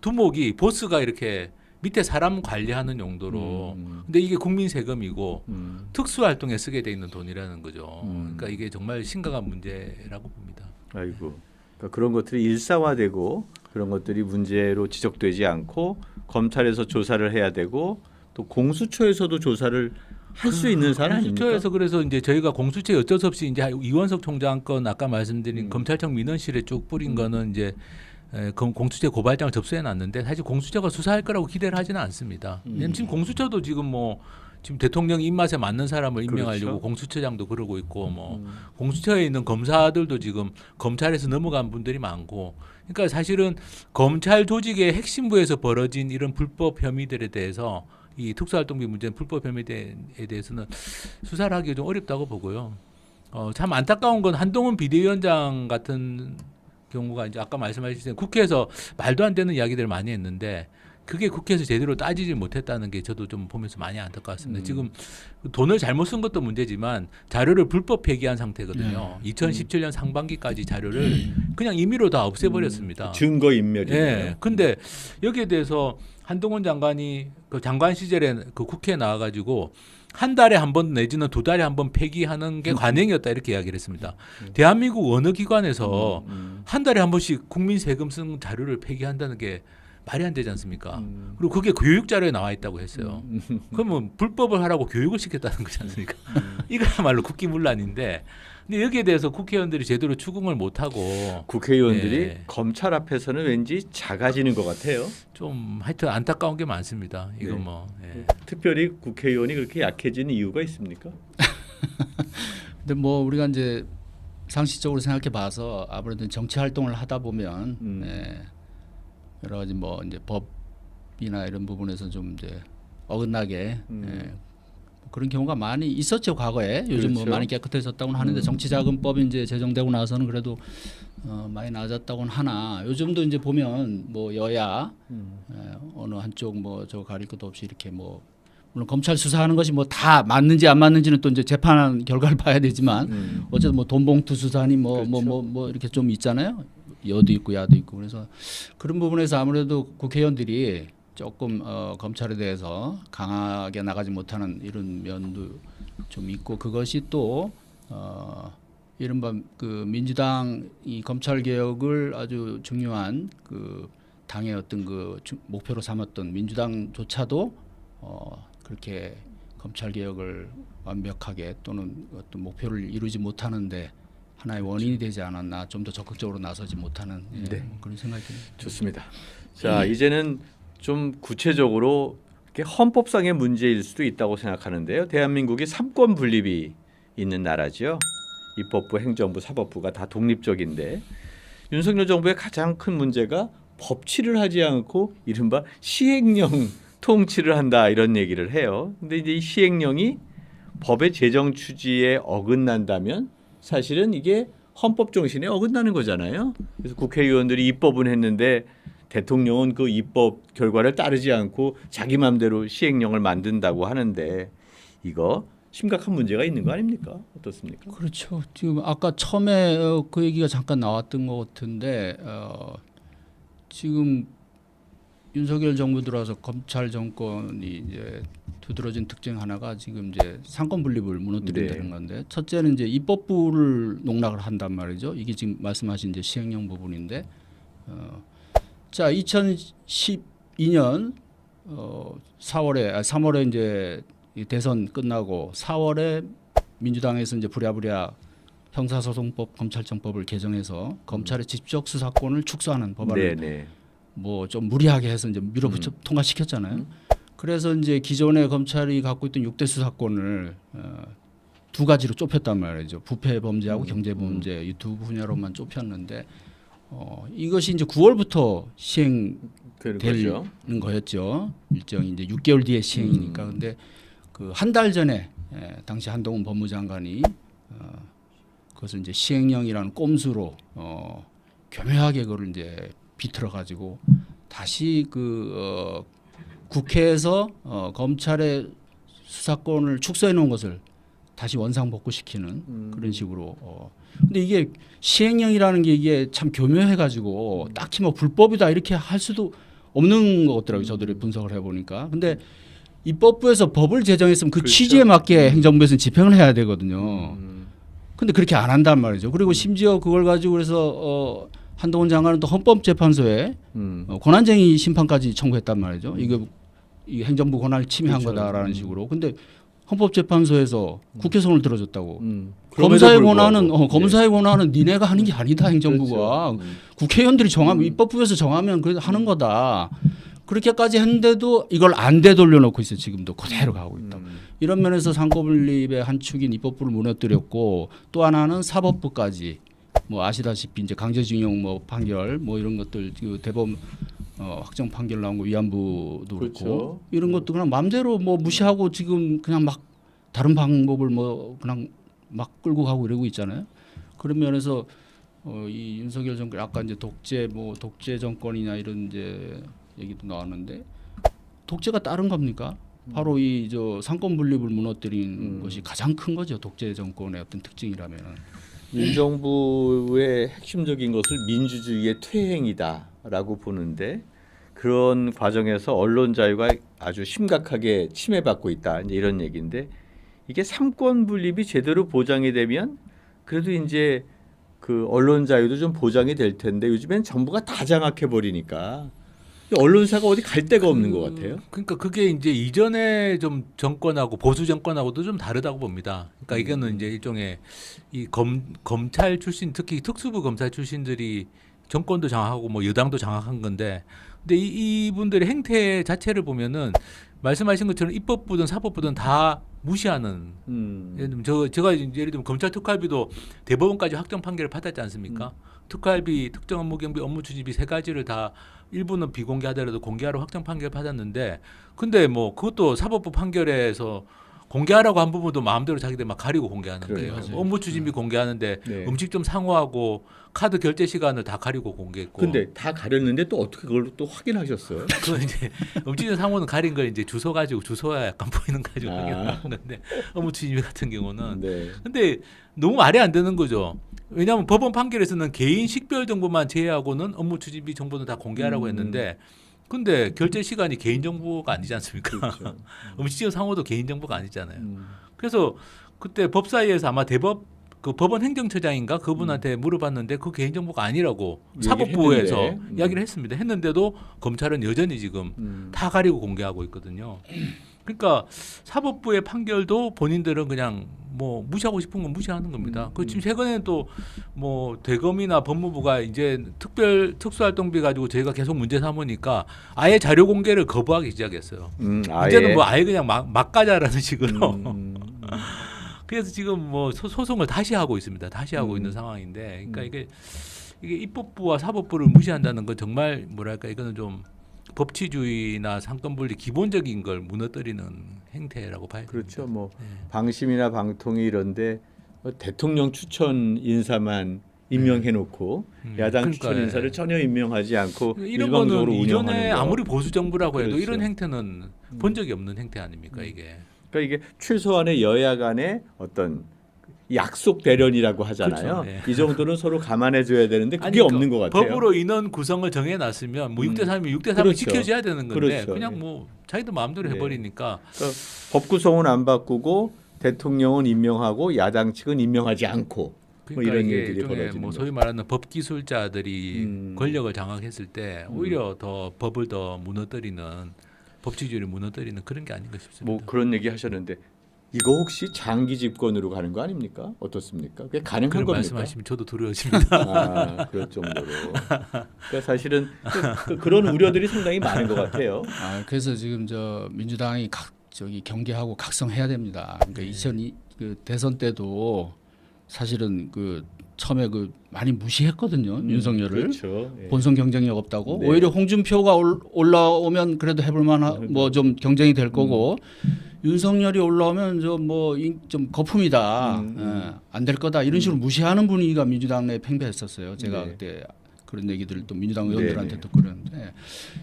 두목이 보스가 이렇게 밑에 사람 관리하는 용도로 근데 이게 국민 세금이고 특수활동에 쓰게 돼 있는 돈이라는 거죠. 그러니까 이게 정말 심각한 문제라고 봅니다. 아이고. 그러니까 그런 것들이 일상화되고 그런 것들이 문제로 지적되지 않고 검찰에서 조사를 해야 되고 또 공수처에서도 조사를 할 수 있는 사람 아닙니까? 공수처에서 그래서 이제 저희가 공수처에 어쩔 수 없이 이제 이원석 총장 건 아까 말씀드린 검찰청 민원실에 쭉 뿌린 거는 이제 공수처 고발장을 접수해 놨는데 사실 공수처가 수사할 거라고 기대를 하지는 않습니다. 왜냐면 지금 공수처도 지금 뭐 지금 대통령 입맛에 맞는 사람을 임명하려고 그렇죠. 공수처장도 그러고 있고 뭐 공수처에 있는 검사들도 지금 검찰에서 넘어간 분들이 많고 그러니까 사실은 검찰 조직의 핵심부에서 벌어진 이런 불법 혐의들에 대해서 이 특수활동비 문제는 불법 혐의에 대해서는 수사를 하기가 좀 어렵다고 보고요. 참 안타까운 건 한동훈 비대위원장 같은 경우가 이제 아까 말씀하신 국회에서 말도 안 되는 이야기들을 많이 했는데 그게 국회에서 제대로 따지지 못했다는 게 저도 좀 보면서 많이 안타까웠습니다. 지금 돈을 잘못 쓴 것도 문제지만 자료를 불법 폐기한 상태거든요. 2017년 상반기까지 자료를 그냥 임의로 다 없애버렸습니다. 증거 인멸이에요. 예. 근데 여기에 대해서 한동훈 장관이 그 장관 시절에 그 국회에 나와가지고 한 달에 한 번 내지는 두 달에 한 번 폐기하는 게 관행이었다 이렇게 이야기를 했습니다. 대한민국 어느 기관에서 한 달에 한 번씩 국민 세금 쓴 자료를 폐기한다는 게 말이 안 되지 않습니까? 그리고 그게 교육 자료에 나와 있다고 했어요. 그러면 불법을 하라고 교육을 시켰다는 거지 않습니까? 이거야말로 국기문란인데 근데 여기에 대해서 국회의원들이 제대로 추궁을 못하고 국회의원들이 예. 검찰 앞에서는 왠지 작아지는 것 같아요. 좀 하여튼 안타까운 게 많습니다. 이거 네. 뭐 예. 특별히 국회의원이 그렇게 약해지는 이유가 있습니까? 근데 뭐 우리가 이제 상식적으로 생각해 봐서 아무래도 정치 활동을 하다 보면 예, 여러 가지 뭐 이제 법이나 이런 부분에서 좀 이제 어긋나게 예, 그런 경우가 많이 있었죠 과거에. 요즘 뭐 그렇죠. 많이 깨끗해졌다고는 하는데 정치자금법이 이제 제정되고 나서는 그래도 많이 나아졌다고는 하나 요즘도 이제 보면 뭐 여야 어느 한쪽 뭐 저 가릴 것도 없이 이렇게 뭐 물론 검찰 수사하는 것이 뭐 다 맞는지 안 맞는지는 또 이제 재판 결과를 봐야 되지만 어쨌든 뭐 돈봉투 수사니 뭐 이렇게 좀 있잖아요. 여도 있고 야도 있고 그래서 그런 부분에서 아무래도 국회의원들이 조금 검찰에 대해서 강하게 나가지 못하는 이런 면도 좀 있고 그것이 또 이른바 그 민주당 이 검찰 개혁을 아주 중요한 그 당의 어떤 그 목표로 삼았던 민주당조차도 그렇게 검찰 개혁을 완벽하게 또는 어떤 목표를 이루지 못하는데 하나의 원인이 되지 않았나 좀 더 적극적으로 나서지 못하는 네. 그런 생각이 듭니다. 좋습니다. 자 이제는 좀 구체적으로 이렇게 헌법상의 문제일 수도 있다고 생각하는데요. 대한민국이 삼권 분립이 있는 나라죠. 입법부, 행정부, 사법부가 다 독립적인데 윤석열 정부의 가장 큰 문제가 법치를 하지 않고 이른바 시행령 통치를 한다 이런 얘기를 해요. 근데 이제 이 시행령이 법의 제정 취지에 어긋난다면 사실은 이게 헌법 정신에 어긋나는 거잖아요. 그래서 국회의원들이 입법은 했는데 대통령은 그 입법 결과를 따르지 않고 자기 마음대로 시행령을 만든다고 하는데 이거 심각한 문제가 있는 거 아닙니까? 어떻습니까? 그렇죠. 지금 아까 처음에 그 얘기가 잠깐 나왔던 것 같은데 지금 윤석열 정부 들어와서 검찰 정권이 이제 두드러진 특징 하나가 지금 이제 상권 분립을 무너뜨린다는 네. 건데 첫째는 이제 입법부를 농락을 한단 말이죠. 이게 지금 말씀하신 이제 시행령 부분인데 자 2012년 3월에 이제 이 대선 끝나고 4월에 민주당에서 이제 부랴부랴 형사소송법, 검찰청법을 개정해서 검찰의 직접 수사권을 축소하는 법안을 네네. 뭐 좀 무리하게 해서 이제 밀어붙여 통과시켰잖아요. 그래서 이제 기존에 검찰이 갖고 있던 6대 수사권을 두 가지로 좁혔단 말이죠. 부패 범죄하고 경제 범죄 이 두 분야로만 좁혔는데 이것이 이제 9월부터 시행되는 거였죠. 일정이 이제 6개월 뒤에 시행이니까. 근데 그 한 달 전에 당시 한동훈 법무장관이 그것을 이제 시행령이라는 꼼수로 교묘하게 그걸 이제 비틀어 가지고 다시 그 국회에서 검찰의 수사권을 축소해 놓은 것을 다시 원상복구시키는 그런 식으로. 근데 이게 시행령이라는 게 이게 참 교묘해 가지고 딱히 뭐 불법이다 이렇게 할 수도 없는 것 같더라고요. 저들이 분석을 해보니까. 근데 입법부에서 법을 제정했으면 그 그렇죠. 취지에 맞게 행정부에서는 집행을 해야 되거든요. 근데 그렇게 안 한단 말이죠. 그리고 심지어 그걸 가지고 그래서 한동훈 장관은 또 헌법재판소에 권한쟁의 심판까지 청구했단 말이죠. 이거 행정부 권한을 침해한 그렇죠. 거다라는 식으로. 근데 헌법재판소에서 국회 손을 들어줬다고. 그럼에도 검사의 불구하고. 권한은 검사의 권한은 니네가 하는 게 아니다 행정부가. 그렇죠. 국회의원들이 정하면 입법부에서 정하면 그래도 하는 거다. 그렇게까지 했는데도 이걸 안 되돌려놓고 있어요. 지금도 그대로 가고 있다. 이런 면에서 상고분립의 한 축인 입법부를 무너뜨렸고 또 하나는 사법부까지 뭐 아시다시피 이제 강제징용 뭐 판결 뭐 이런 것들 그 대법원 확정 판결 나온 거 위안부도 그렇고 그렇죠. 이런 것도 그냥 마음대로 뭐 무시하고 지금 그냥 막 다른 방법을 뭐 그냥 막 끌고 가고 이러고 있잖아요. 그런 면에서 이 윤석열 정권 아까 이제 독재 정권이냐 이런 이제 얘기도 나왔는데 독재가 다른 겁니까? 바로 이 상권 분립을 무너뜨린 것이 가장 큰 거죠. 독재 정권의 어떤 특징이라면은. 윤 정부의 핵심적인 것을 민주주의의 퇴행이다라고 보는데 그런 과정에서 언론 자유가 아주 심각하게 침해받고 있다 이제 이런 얘기인데 이게 삼권 분립이 제대로 보장이 되면 그래도 이제 그 언론 자유도 좀 보장이 될 텐데 요즘엔 정부가 다 장악해 버리니까 언론사가 어디 갈 데가 없는 것 같아요. 그러니까 그게 이제 이전에 좀 정권하고 보수 정권하고도 좀 다르다고 봅니다. 그러니까 이거는 이제 일종의 이 검찰 출신 특히 특수부 검사 출신들이 정권도 장악하고 뭐 여당도 장악한 건데 근데 이분들의 행태 자체를 보면은 말씀하신 것처럼 입법부든 사법부든 다 무시하는 예를 들면 제가 예를 들면 검찰 특활비도 대법원까지 확정 판결을 받았지 않습니까? 특활비, 특정 업무 경비, 업무 추진비 세 가지를 다 일부는 비공개하더라도 공개하러 확정 판결 받았는데 근데 뭐 그것도 사법부 판결에서 공개하라고 한 부분도 마음대로 자기들 막 가리고 공개하는 거예요. 맞아요. 업무 추진비 공개하는데 네. 음식점 상호하고 카드 결제 시간을 다 가리고 공개했고. 근데 다 가렸는데 또 어떻게 그걸 또 확인하셨어요? 그 이제 음식점 상호는 가린 걸 이제 주소 가지고 주소야 약간 보이는 거 가지고 확인하는 건데 업무 추진비 같은 경우는. 네. 근데 너무 말이 안 되는 거죠. 왜냐하면 법원 판결에서는 개인 식별 정보만 제외하고는 업무 추진비 정보는 다 공개하라고 했는데 근데 결제 시간이 개인 정보가 아니지 않습니까? 그렇죠. 음식점 상호도 개인 정보가 아니잖아요. 그래서 그때 법사위에서 아마 그 법원 행정처장인가 그분한테 물어봤는데 그 개인 정보가 아니라고 사법부에서 했는데. 이야기를 했습니다. 했는데도 검찰은 여전히 지금 다 가리고 공개하고 있거든요. 그러니까 사법부의 판결도 본인들은 그냥 뭐 무시하고 싶은 건 무시하는 겁니다. 그 지금 최근에는 또 뭐 대검이나 법무부가 이제 특수활동비 가지고 저희가 계속 문제 삼으니까 아예 자료 공개를 거부하기 시작했어요. 이제는 뭐 아예 그냥 막 가자라는 식으로. 그래서 지금 뭐 소송을 다시 하고 있습니다. 다시 하고 있는 상황인데, 그러니까 이게 입법부와 사법부를 무시한다는 건 정말 뭐랄까 이거는 좀 법치주의나 상권분리 기본적인 걸 무너뜨리는 행태라고 봐야 됩니다. 그렇죠. 뭐 네. 방심이나 방통위 이런데 대통령 추천 인사만 임명해놓고 야당 그러니까, 추천 인사를 전혀 임명하지 않고 이런 일방적으로 거는 이전에 운영하는 거. 아무리 보수 정부라고 해도 그렇죠. 이런 행태는 본 적이 없는 행태 아닙니까 이게? 그러니까 이게 최소한의 여야 간의 어떤 약속 대련이라고 하잖아요. 그렇죠. 네. 이 정도는 서로 감안해줘야 되는데 그게 아니, 없는 것 같아요. 법으로 인원 구성을 정해놨으면 뭐 6대 3이면 6대 3이 그렇죠. 지켜져야 되는 건데 그렇죠. 그냥 네. 뭐 자기들 마음대로 네. 해버리니까 그러니까 법 구성은 안 바꾸고 대통령은 임명하고 야당 측은 임명하지 않고 뭐 이런 이게 일들이 일종의 벌어지는 뭐 거죠. 소위 말하는 법 기술자들이 권력을 장악했을 때 오히려 더 법을 더 무너뜨리는 법치주의를 무너뜨리는 그런 게 아닌가 싶습니다. 뭐 그런 얘기 하셨는데 이거 혹시 장기 집권으로 가는 거 아닙니까? 어떻습니까? 그게 가능한 그런 겁니까? 말씀하시면 저도 두려워집니다. 아, 그럴 정도로. 그러니까 사실은 그런 우려들이 상당히 많은 것 같아요. 그래서 지금 민주당이 경계하고 각성해야 됩니다. 그러니까 2002 그 대선 때도 사실은 그 처음에 많이 무시했거든요. 윤석열을. 그렇죠. 예. 본선 경쟁력 없다고. 네. 오히려 홍준표가 올라오면 그래도 해볼 만한 뭐 좀 경쟁이 될 거고 윤석열이 올라오면 좀 거품이다. 안 될 거다. 이런 식으로 무시하는 분위기가 민주당 내에 팽배했었어요. 제가 네. 그때 그런 얘기들을 또 민주당 의원들한테도 그러는데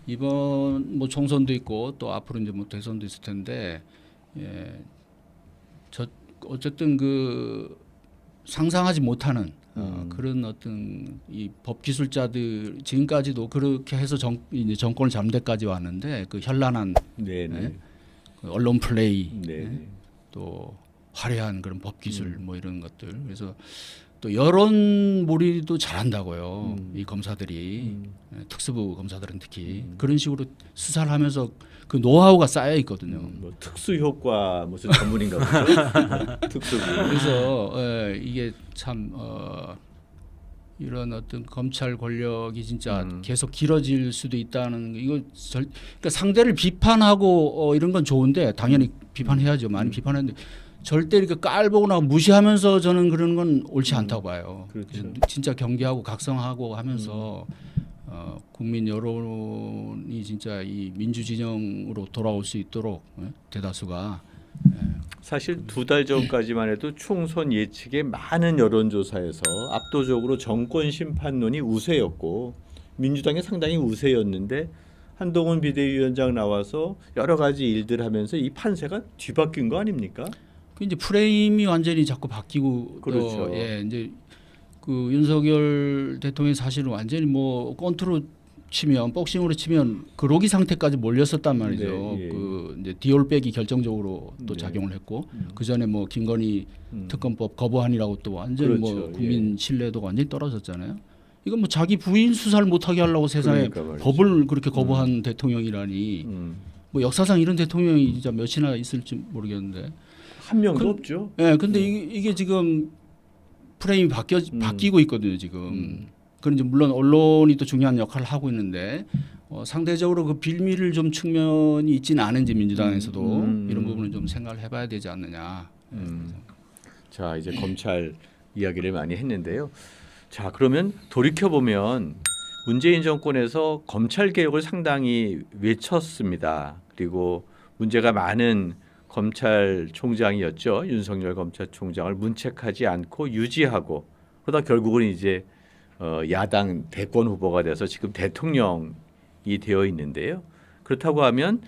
이번 뭐 총선도 있고 또 앞으로 이제 뭐 대선도 있을 텐데 어쨌든 상상하지 못하는 그런 어떤 이 법 기술자들 지금까지도 그렇게 해서 이제 정권을 잡는 데까지 왔는데 그 현란한 네네. 그 언론 플레이 네. 또 화려한 그런 법 기술 뭐 이런 것들 그래서 또 여론 몰이도 잘한다고요. 이 검사들이 특수부 검사들은 특히 그런 식으로 수사를 하면서 그 노하우가 쌓여 있거든요. 뭐 특수 효과 무슨 전문인가 보죠. 특수부. 그래서 이게 참 이런 어떤 검찰 권력이 진짜 계속 길어질 수도 있다는 이거 그러니까 상대를 비판하고 이런 건 좋은데 당연히 비판해야죠. 많이 비판했는데 절대 이렇게 깔보거나 무시하면서 저는 그런 건 옳지 않다고 봐요. 그렇죠. 그래서 진짜 경계하고 각성하고 하면서 국민 여론이 진짜 이 민주 진영으로 돌아올 수 있도록 대다수가 사실 2달 전까지만 해도 총선 예측에 많은 여론조사에서 압도적으로 정권 심판론이 우세였고 민주당이 상당히 우세였는데 한동훈 비대위원장 나와서 여러 가지 일들 하면서 이 판세가 뒤바뀐 거 아닙니까? 그 이제 프레임이 완전히 자꾸 바뀌고 그렇죠. 이제 그 윤석열 대통령이 사실은 완전히 뭐 권투로 치면 복싱으로 치면 그로기 상태까지 몰렸었단 말이죠. 네, 예. 그 이제 디올백이 결정적으로 또 네. 작용을 했고 그 전에 뭐 김건희 특검법 거부안이라고 또 완전히 그렇죠. 뭐 국민 신뢰도가 완전히 떨어졌잖아요. 이건 뭐 자기 부인 수사를 못하게 하려고 세상에 그러니까 말이죠. 법을 그렇게 거부한 대통령이라니 뭐 역사상 이런 대통령이 진짜 몇이나 있을지 모르겠는데. 한 명도 없죠. 예, 근데 이게 지금 프레임이 바뀌고 있거든요, 지금. 그런 이제 물론 언론이 또 중요한 역할을 하고 있는데 상대적으로 그 빌미를 좀 측면이 있지는 않은지 민주당에서도 이런 부분은 좀 생각을 해봐야 되지 않느냐. 자, 이제 검찰 이야기를 많이 했는데요. 자, 그러면 돌이켜 보면 문재인 정권에서 검찰 개혁을 상당히 외쳤습니다. 그리고 문제가 많은 검찰총장이었죠. 윤석열 검찰총장을 문책하지 않고 유지하고 그러다 결국은 이제 야당 대권 후보가 돼서 지금 대통령이 되어 있는데요. 그렇다고 하면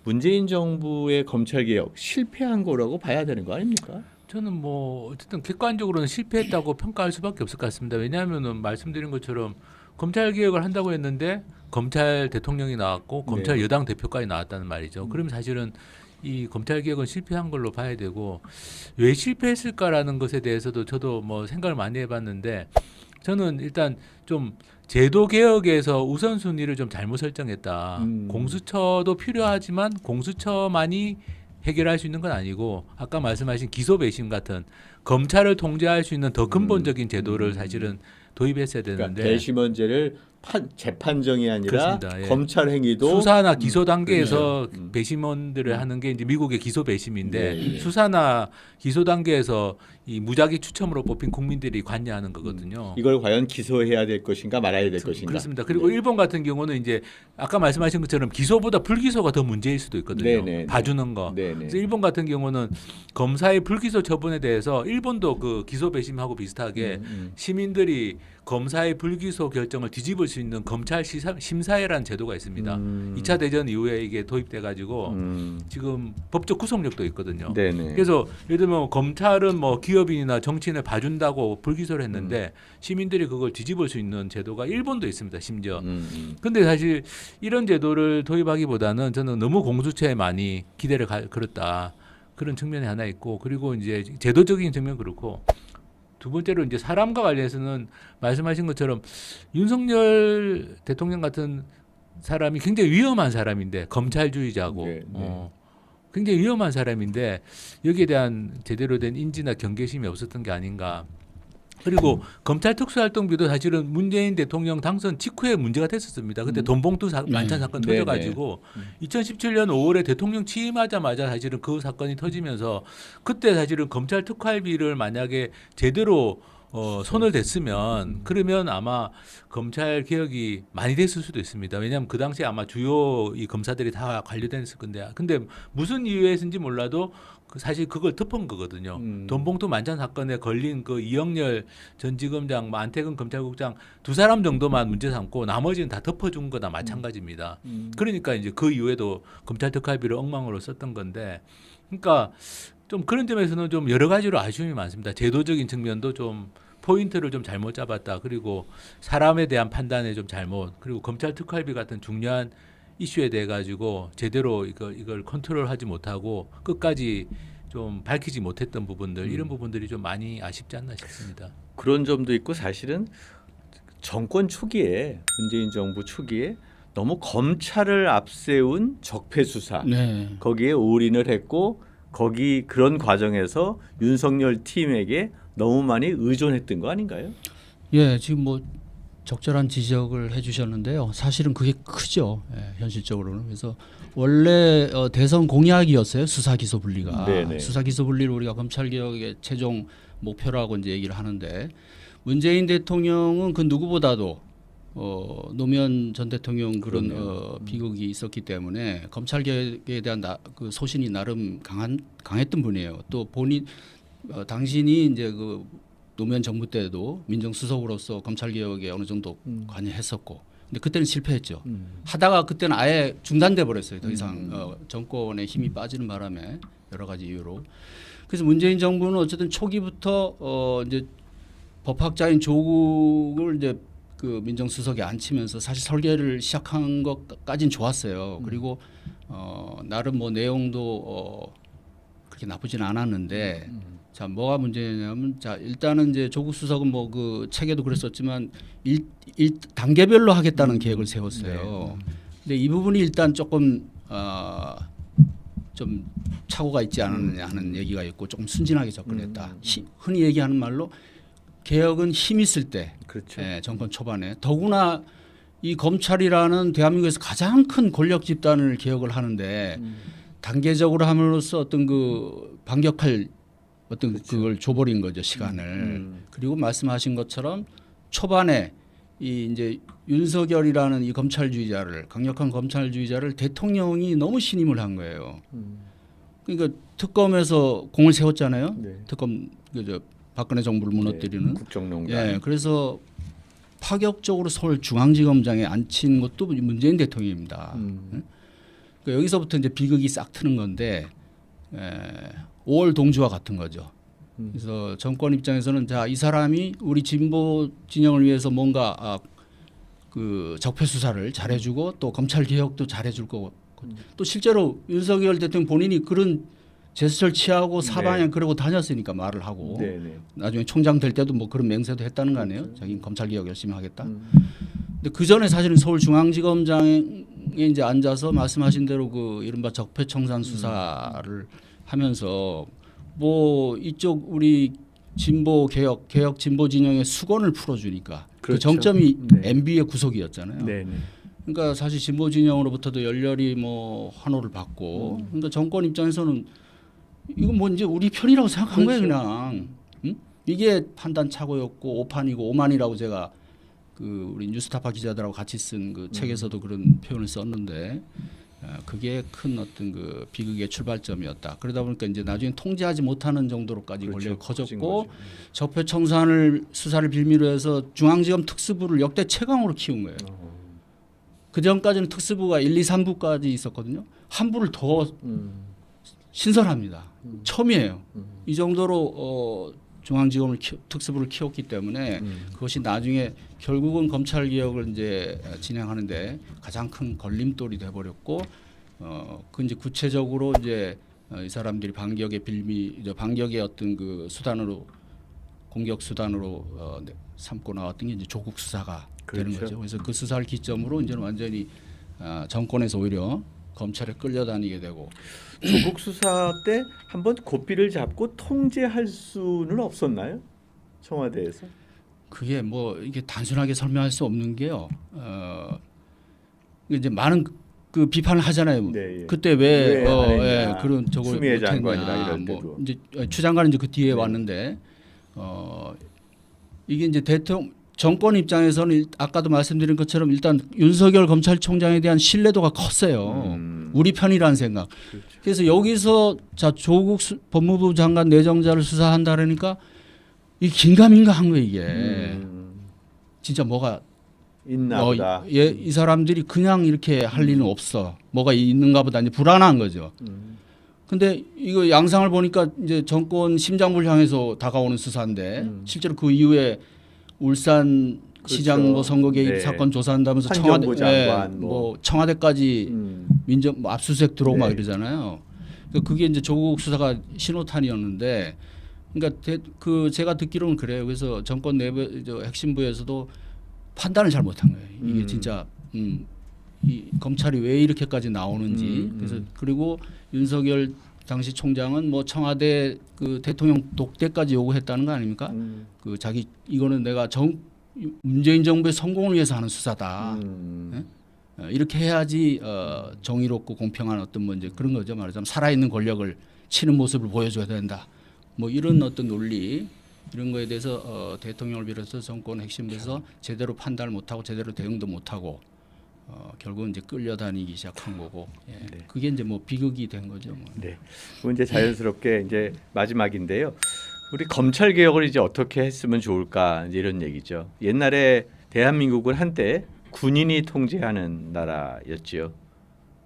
문재인 정부의 검찰 개혁 실패한 거라고 봐야 되는 거 아닙니까? 저는 뭐 어쨌든 객관적으로는 실패했다고 평가할 수밖에 없을 것 같습니다. 왜냐하면은 말씀드린 것처럼 검찰 개혁을 한다고 했는데 검찰 대통령이 나왔고 검찰 여당 대표까지 나왔다는 말이죠. 그러면 사실은 이 검찰 개혁은 실패한 걸로 봐야 되고 왜 실패했을까라는 것에 대해서도 저도 뭐 생각을 많이 해봤는데 저는 일단 좀 제도 개혁에서 우선순위를 좀 잘못 설정했다. 공수처도 필요하지만 공수처만이 해결할 수 있는 건 아니고 아까 말씀하신 기소 배심 같은 검찰을 통제할 수 있는 더 근본적인 제도를 사실은 도입했어야 되는데 그러니까 배심원제를 재판정이 아니라 그렇습니다. 예. 검찰 행위도 수사나 기소 단계에서 그렇죠. 배심원들을 하는 게 이제 미국의 기소 배심인데 네, 네. 수사나 기소 단계에서 이 무작위 추첨으로 뽑힌 국민들이 관여하는 거거든요. 이걸 과연 기소해야 될 것인가 말아야 될 것인가. 그렇습니다. 그리고 일본 같은 경우는 이제 아까 말씀하신 것처럼 기소보다 불기소가 더 문제일 수도 있거든요. 네네. 봐주는 거. 네네. 그래서 일본 같은 경우는 검사의 불기소 처분에 대해서 일본도 그 기소 배심하고 비슷하게 시민들이 검사의 불기소 결정을 뒤집을 수 있는 검찰 심사회라는 제도가 있습니다. 2차 대전 이후에 이게 도입돼 가지고 지금 법적 구속력도 있거든요. 네네. 그래서 예를 들면 검찰은 뭐 기업인이나 정치인을 봐준다고 불기소를 했는데 시민들이 그걸 뒤집을 수 있는 제도가 일본도 있습니다. 심지어. 근데 사실 이런 제도를 도입하기보다는 저는 너무 공수처에 많이 기대를 걸었다. 그런 측면이 하나 있고 그리고 이제 제도적인 측면 그렇고 두 번째로 이제 사람과 관련해서는 말씀하신 것처럼 윤석열 대통령 같은 사람이 굉장히 위험한 사람인데 검찰주의자고 네, 네. 굉장히 위험한 사람인데 여기에 대한 제대로 된 인지나 경계심이 없었던 게 아닌가. 그리고 검찰 특수활동비도 사실은 문재인 대통령 당선 직후에 문제가 됐었습니다. 그때 돈봉투 만찬 사건 네, 터져가지고 2017년 5월에 대통령 취임하자마자 사실은 그 사건이 터지면서 그때 사실은 검찰 특활비를 만약에 제대로 손을 댔으면 그러면 아마 검찰 개혁이 많이 됐을 수도 있습니다. 왜냐하면 그 당시에 아마 주요 이 검사들이 다 관료됐을 건데 근데 무슨 이유에서인지 몰라도 사실 그걸 덮은 거거든요. 돈봉투 만찬 사건에 걸린 그 이영렬 전 지검장, 안태근 검찰국장 두 사람 정도만 문제 삼고 나머지는 다 덮어준 거나 마찬가지입니다. 그러니까 이제 그 이후에도 검찰 특활비를 엉망으로 썼던 건데, 그러니까 좀 그런 점에서는 좀 여러 가지로 아쉬움이 많습니다. 제도적인 측면도 좀 포인트를 좀 잘못 잡았다. 그리고 사람에 대한 판단에 좀 잘못. 그리고 검찰 특활비 같은 중요한 이슈에 대해 가지고 제대로 이걸 컨트롤하지 못하고 끝까지 좀 밝히지 못했던 부분들 이런 부분들이 좀 많이 아쉽지 않나 싶습니다. 그런 점도 있고 사실은 정권 초기에 문재인 정부 초기에 너무 검찰을 앞세운 적폐 수사 네. 거기에 올인을 했고 거기 그런 과정에서 윤석열 팀에게 너무 많이 의존했던 거 아닌가요? 예, 지금 뭐 적절한 지적을 해주셨는데요. 사실은 그게 크죠. 예, 현실적으로는. 그래서 원래 대선 공약이었어요. 수사 기소 분리가. 네네. 수사 기소 분리를 우리가 검찰 개혁의 최종 목표라고 이제 얘기를 하는데 문재인 대통령은 그 누구보다도 노무현 전 대통령 그런 비극이 있었기 때문에 검찰 개혁에 대한 그 소신이 나름 강했던 분이에요. 또 본인 당신이 이제 그 노무현 정부 때도 민정수석으로서 검찰 개혁에 어느 정도 관여했었고, 근데 그때는 실패했죠. 하다가 그때는 아예 중단돼 버렸어요. 더 이상 정권의 힘이 빠지는 바람에 여러 가지 이유로. 그래서 문재인 정부는 어쨌든 초기부터 이제 법학자인 조국을 이제 그 민정수석에 앉히면서 사실 설계를 시작한 것까지는 좋았어요. 그리고 나름 뭐 내용도 그렇게 나쁘진 않았는데, 자 뭐가 문제냐면, 자 일단은 이제 조국 수석은 뭐 그 책에도 그랬었지만 단계별로 하겠다는 계획을 세웠어요. 근데 이 부분이 일단 조금 좀 착오가 있지 않았느냐 하는 얘기가 있고, 조금 순진하게 접근했다. 흔히 얘기하는 말로 개혁은 힘 있을 때, 그렇죠. 예, 정권 초반에 더구나 이 검찰이라는 대한민국에서 가장 큰 권력 집단을 개혁을 하는데 단계적으로 함으로써 어떤 그 반격할 어떤 그렇죠. 그걸 줘버린 거죠, 시간을. 그리고 말씀하신 것처럼 초반에 이 이제 윤석열이라는 이 검찰주의자를, 강력한 검찰주의자를 대통령이 너무 신임을 한 거예요. 그러니까 특검에서 공을 세웠잖아요. 네. 특검 그저 박근혜 정부를 무너뜨리는. 국정농단. 예, 그래서 파격적으로 서울중앙지검장에 앉힌 것도 문재인 대통령입니다. 그러니까 여기서부터 이제 비극이 싹 트는 건데, 5월 동주와 같은 거죠. 그래서 정권 입장에서는 자, 이 사람이 우리 진보 진영을 위해서 뭔가 그 적폐 수사를 잘해주고 또 검찰 개혁도 잘해줄 거고, 또 실제로 윤석열 대통령 본인이 그런 제스처를 취하고 사방에 그러고 다녔으니까 말을 하고, 나중에 총장 될 때도 뭐 그런 맹세도 했다는 거 아니에요? 자기는 검찰 개혁 열심히 하겠다. 근데 그 전에 사실은 서울중앙지검장에 이제 앉아서 말씀하신 대로 그 이른바 적폐청산 수사를 하면서 뭐 이쪽 우리 진보 개혁 진보 진영의 수건을 풀어주니까 그 그렇죠. 정점이 네. MB의 구속이었잖아요. 네네. 그러니까 사실 진보 진영으로부터도 열렬히 뭐 환호를 받고, 그러니까 정권 입장에서는 이건 뭐 이제 우리 편이라고 생각한 거예요, 그냥. 응? 이게 판단 착오였고 오판이고 오만이라고 제가 그 우리 뉴스타파 기자들하고 같이 쓴 그 책에서도 그런 표현을 썼는데, 그게 큰 어떤 그 비극의 출발점이었다. 그러다 보니까 이제 나중에 통제하지 못하는 정도로까지 권력이 커졌고, 적폐청산을 수사를 빌미로 해서 중앙지검 특수부를 역대 최강으로 키운 거예요. 그 전까지는 특수부가 1, 2, 3부까지 있었거든요. 한 부를 더 신설합니다. 처음이에요. 이 정도로 중앙지검을 특수부를 키웠기 때문에 그것이 나중에 결국은 검찰 개혁을 이제 진행하는데 가장 큰 걸림돌이 돼버렸고, 그 이제 구체적으로 이제 이 사람들이 반격의 반격의 어떤 그 수단으로, 공격 수단으로 삼고 나왔던 게 이제 조국 수사가 되는 거죠. 그래서 그 수사를 기점으로 이제는 완전히 정권에서 오히려 검찰에 끌려다니게 되고. 조국 수사 때 한번 고삐를 잡고 통제할 수는 없었나요? 청와대에서? 그게 뭐 이게 단순하게 설명할 수 없는 게요. 이제 많은 그 비판을 하잖아요. 네, 예. 그때 왜 안 했냐. 그런 저걸 추미애 못했냐. 장관이나 이럴 때도. 뭐 이제 추 장관은 이제 그 뒤에 왔는데, 이게 이제 대통령 정권 입장에서는 아까도 말씀드린 것처럼 일단 윤석열 검찰총장에 대한 신뢰도가 컸어요. 우리 편이라는 생각. 그렇죠. 그래서 여기서 자 조국 법무부 장관 내정자를 수사한다 그러니까 이 긴가민가한 거예요, 이게. 진짜 뭐가 있나 보다. 이 사람들이 그냥 이렇게 할 리는 없어. 뭐가 있는가 보다 이제 불안한 거죠. 근데 이거 양상을 보니까 이제 정권 심장부를 향해서 다가오는 수사인데, 실제로 그 이후에 울산 그렇죠. 시장 뭐 선거 개입 네. 사건 조사한다면서 환경부 장관 뭐 청와대까지 민정 뭐 압수수색 들어오고 막 네. 이러잖아요. 그러니까 그게 이제 조국 수사가 신호탄이었는데, 그러니까 그 제가 듣기로는 그래요. 그래서 정권 내부 핵심부에서도 판단을 잘 못한 거예요. 이게 진짜 이 검찰이 왜 이렇게까지 나오는지. 그래서 그리고 윤석열 당시 총장은 뭐 청와대 그 대통령 독대까지 요구했다는 거 아닙니까? 그 자기 이거는 내가 문재인 정부의 성공을 위해서 하는 수사다. 이렇게 해야지 정의롭고 공평한 어떤 뭐 이제 그런 거죠. 말하자면 살아있는 권력을 치는 모습을 보여줘야 된다. 뭐 이런 어떤 논리. 이런 거에 대해서 대통령을 비롯해서 정권 핵심에서 제대로 판단을 못하고 제대로 대응도 못하고 결국은 이제 끌려다니기 시작한 거고 예. 그게 이제 뭐 비극이 된 거죠. 뭐. 네. 그럼 이제 자연스럽게 이제 마지막인데요. 우리 검찰 개혁을 이제 어떻게 했으면 좋을까 이제 이런 얘기죠. 옛날에 대한민국은 한때 군인이 통제하는 나라였지요.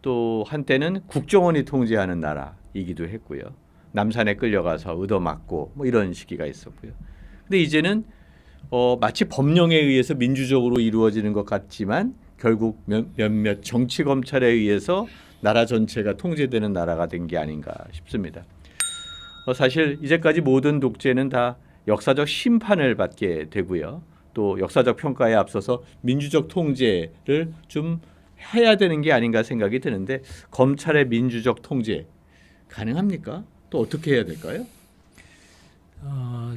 또 한때는 국정원이 통제하는 나라이기도 했고요. 남산에 끌려가서 얻어맞고 뭐 이런 시기가 있었고요. 근데 이제는 마치 법령에 의해서 민주적으로 이루어지는 것 같지만 결국 몇몇 정치 검찰에 의해서 나라 전체가 통제되는 나라가 된 게 아닌가 싶습니다. 사실 이제까지 모든 독재는 다 역사적 심판을 받게 되고요. 또 역사적 평가에 앞서서 민주적 통제를 좀 해야 되는 게 아닌가 생각이 드는데 검찰의 민주적 통제 가능합니까? 또 어떻게 해야 될까요?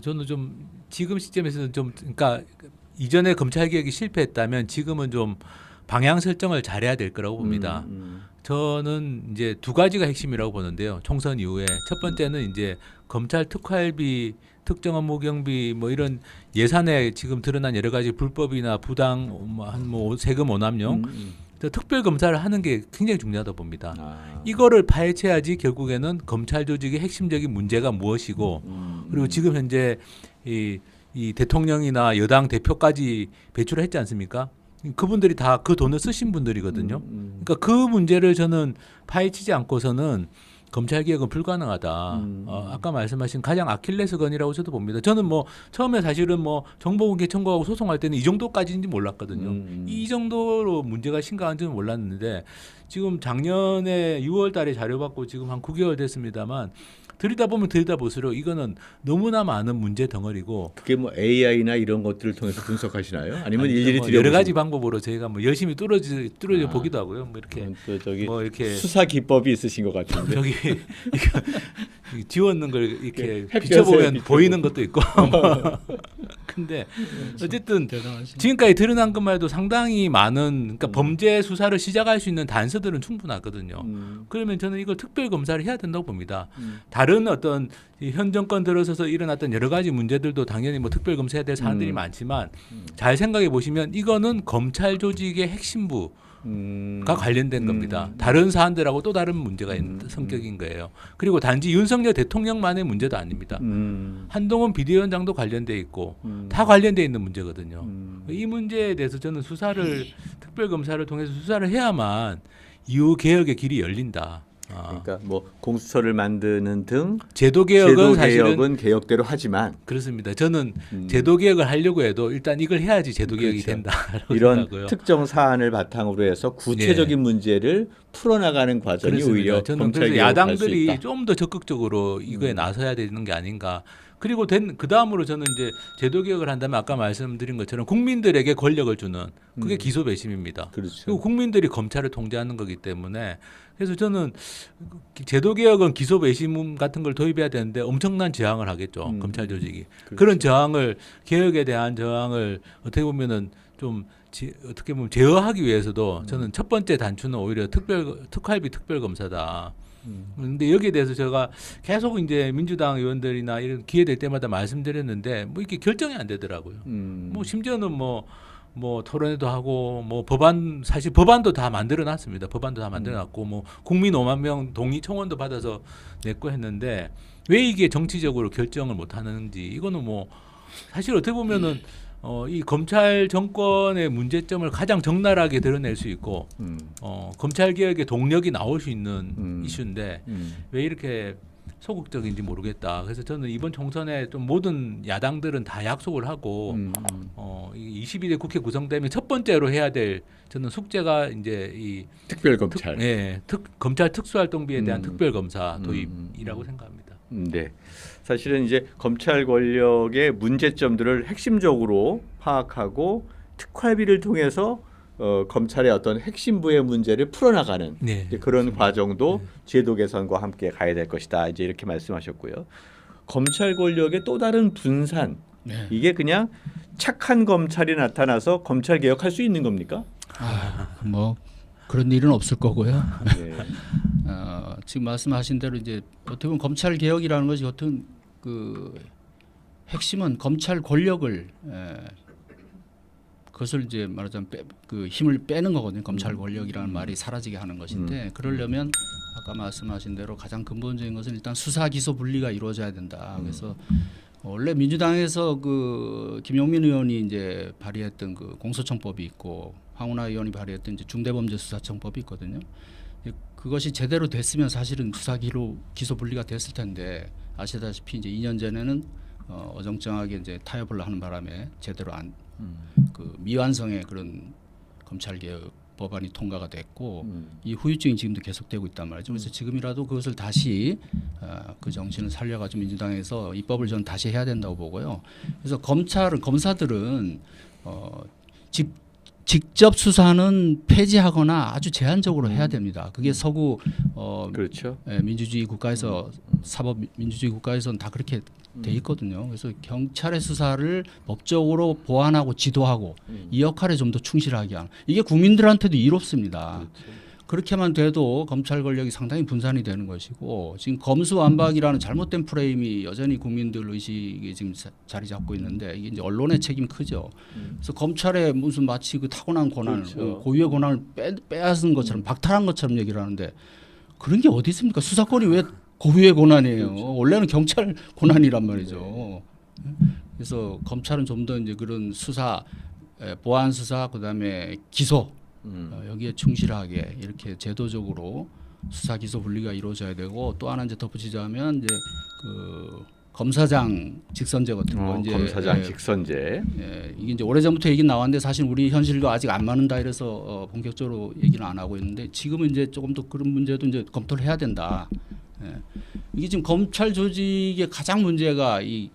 저는 좀 지금 시점에서는 좀 그러니까 이전에 검찰 개혁이 실패했다면 지금은 좀 방향 설정을 잘해야 될 거라고 봅니다. 저는 이제 두 가지가 핵심이라고 보는데요. 총선 이후에 첫 번째는 이제 검찰 특활비, 특정 업무 경비 뭐 이런 예산에 지금 드러난 여러 가지 불법이나 부당 뭐 세금 오남용 특별 검사를 하는 게 굉장히 중요하다고 봅니다. 이거를 파헤쳐야지 결국에는 검찰 조직의 핵심적인 문제가 무엇이고 그리고 지금 현재 이 대통령이나 여당 대표까지 배출을 했지 않습니까? 그분들이 다 그 돈을 쓰신 분들이거든요. 그러니까 그 문제를 저는 파헤치지 않고서는 검찰 개혁은 불가능하다. 아까 말씀하신 가장 아킬레스건이라고 저도 봅니다. 저는 뭐 처음에 사실은 뭐 정보공개 청구하고 소송할 때는 이 정도까지인지 몰랐거든요. 이 정도로 문제가 심각한지는 몰랐는데 지금 작년에 6월달에 자료 받고 지금 한 9개월 됐습니다만 들여다보면 들여다볼수록 이거는 너무나 많은 문제 덩어리고 그게 뭐 AI나 이런 것들을 통해서 분석하시나요? 아니면 아니, 일일이 뭐 여러 가지 방법으로 저희가 뭐 열심히 뚫어져 보기도 하고요. 뭐 이렇게 또 저기 뭐 이렇게 수사 기법이 있으신 것 같은데. 저기 이거 뒤엎는 걸 이렇게 햇볕에 비춰보면 비추고. 보이는 것도 있고. 근데 어쨌든 대단하시네. 지금까지 드러난 것만 해도 상당히 많은 그러니까 범죄 수사를 시작할 수 있는 단서들은 충분하거든요. 그러면 저는 이걸 특별 검사를 해야 된다고 봅니다. 다른 어떤 현 정권 들어서서 일어났던 여러 가지 문제들도 당연히 뭐 특별 검사해야 될 사안들이 많지만 잘 생각해 보시면 이거는 검찰 조직의 핵심부 가 관련된 겁니다. 다른 사안들하고 또 다른 문제가 있는 성격인 거예요. 그리고 단지 윤석열 대통령만의 문제도 아닙니다. 한동훈 비대위원장도 관련돼 있고 다 관련돼 있는 문제거든요. 이 문제에 대해서 저는 수사를 특별 검사를 통해서 수사를 해야만 이후 개혁의 길이 열린다. 그러니까 뭐 공수처를 만드는 등 제도 개혁은 사실은 개혁대로 하지만 그렇습니다. 저는 제도 개혁을 하려고 해도 일단 이걸 해야지 제도 개혁이 그렇죠. 된다라고 이런 생각하고요. 특정 사안을 바탕으로 해서 구체적인 문제를 풀어나가는 과정이 그렇습니다. 오히려 저는 검찰 그래서 개혁을 할수 야당들이 있다. 좀 더 적극적으로 이거에 나서야 되는 게 아닌가. 그리고 그 다음으로 저는 이제 제도 개혁을 한다면 아까 말씀드린 것처럼 국민들에게 권력을 주는 그게 기소 배심입니다. 그렇죠. 그리고 국민들이 검찰을 통제하는 거기 때문에 그래서 저는 제도 개혁은 기소 배심 같은 걸 도입해야 되는데 엄청난 저항을 하겠죠. 검찰 조직이. 그렇죠. 그런 저항을 개혁에 대한 저항을 어떻게 보면은 좀 어떻게 보면 제어하기 위해서도 저는 첫 번째 단추는 오히려 특활비 특별 검사다. 근데 여기에 대해서 제가 계속 이제 민주당 의원들이나 이런 기회 될 때마다 말씀드렸는데 뭐 이렇게 결정이 안 되더라고요. 뭐 심지어는 뭐 토론회도 하고 뭐 사실 법안도 다 만들어 놨습니다. 법안도 다 만들어 놨고 뭐 국민 5만 명 동의 청원도 받아서 냈고 했는데 왜 이게 정치적으로 결정을 못 하는지 이거는 뭐 사실 어떻게 보면은 이 검찰 정권의 문제점을 가장 적나라하게 드러낼 수 있고 검찰 개혁의 동력이 나올 수 있는 이슈인데 왜 이렇게 소극적인지 모르겠다. 그래서 저는 이번 총선에 좀 모든 야당들은 다 약속을 하고 22대 국회 구성되면 첫 번째로 해야 될 저는 숙제가 이제 이 특별 검찰. 검찰 특수활동비에 대한 특별 검사 도입이라고 생각합니다. 네. 사실은 이제 검찰 권력의 문제점들을 핵심적으로 파악하고 특활비를 통해서 검찰의 어떤 핵심부의 문제를 풀어나가는 이제 그런 과정도 제도 개선과 함께 가야 될 것이다. 이제 이렇게 말씀하셨고요. 검찰 권력의 또 다른 분산 이게 그냥 착한 검찰이 나타나서 검찰 개혁할 수 있는 겁니까? 뭐 그런 일은 없을 거고요. 네. 지금 말씀하신 대로 이제 어떻게 보면 검찰 개혁이라는 것이 어떤 핵심은 검찰 권력을 그것을 이제 말하자면 그 힘을 빼는 거거든요. 검찰 권력이라는 말이 사라지게 하는 것인데 그러려면 아까 말씀하신 대로 가장 근본적인 것은 일단 수사 기소 분리가 이루어져야 된다. 그래서 원래 민주당에서 그 김용민 의원이 이제 발의했던 그 공소청법이 있고 황운하 의원이 발의했던 이제 중대범죄수사청법이 있거든요. 그것이 제대로 됐으면 사실은 수사 기소 분리가 됐을 텐데 아시다시피 이제 2년 전에는 어정쩡하게 이제 타협을 하는 바람에 제대로 그 미완성의 그런 검찰 개혁 법안이 통과가 됐고 이 후유증이 지금도 계속되고 있단 말이죠. 그래서 지금이라도 그것을 다시 그 정신을 살려가지고 민주당에서 입법을 저는 다시 해야 된다고 보고요. 그래서 검사들은 직접 수사는 폐지하거나 아주 제한적으로 해야 됩니다. 그게 서구 그렇죠. 민주주의 국가에서 사법 민주주의 국가에서는 다 그렇게 돼 있거든요. 그래서 경찰의 수사를 법적으로 보완하고 지도하고 이 역할에 좀 더 충실하게 하는 이게 국민들한테도 이롭습니다. 그렇죠. 그렇게만 돼도 검찰 권력이 상당히 분산이 되는 것이고 지금 검수완박이라는 잘못된 프레임이 여전히 국민들 의식이 지금 자리 잡고 있는데 이게 이제 언론의 책임이 크죠. 그래서 검찰에 무슨 마치 그 타고난 권한을 그렇죠. 고유의 권한을 빼앗은 것처럼 박탈한 것처럼 얘기를 하는데 그런 게 어디 있습니까? 수사권이 왜 고유의 권한이에요. 그렇죠. 원래는 경찰 권한이란 말이죠. 그래서 검찰은 좀 더 이제 그런 수사, 보안 수사, 그다음에 기소 여기에 충실하게 이렇게 제도적으로 수사 기소 분리가 이루어져야 되고 또 하나 이제 덧붙이자면 이제 그 검사장 직선제 같은 거 이제 검사장 직선제. 이게 이제 오래전부터 얘기 나왔는데 사실 우리 현실과 아직 안 맞는다 이래서 본격적으로 얘기는 안 하고 있는데 지금은 이제 조금 더 그런 문제도 이제 검토를 해야 된다. 이게 지금 검찰 조직의 가장 문제가 이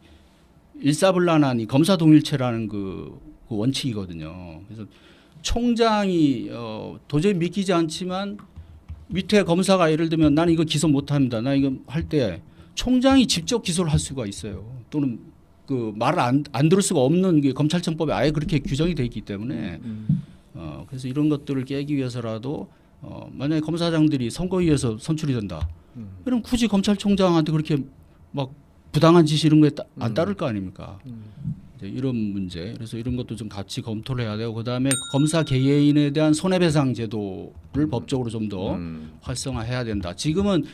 일사불란한 이 검사 동일체라는 그 원칙이거든요. 그래서 총장이 도저히 믿기지 않지만 밑에 검사가 예를 들면 나는 이거 기소 못합니다. 나 이거 할 때 총장이 직접 기소를 할 수가 있어요. 또는 그 말을 안 들을 수가 없는 게 검찰청법에 아예 그렇게 규정이 돼 있기 때문에 그래서 이런 것들을 깨기 위해서라도 만약에 검사장들이 선거위에서 선출이 된다. 그럼 굳이 검찰총장한테 그렇게 막 부당한 지시 이런 거에 안 따를 거 아닙니까? 이제 이런 문제. 그래서 이런 것도 좀 같이 검토를 해야 되고 그다음에 검사 개개인에 대한 손해배상 제도를 법적으로 좀 더 활성화해야 된다. 지금은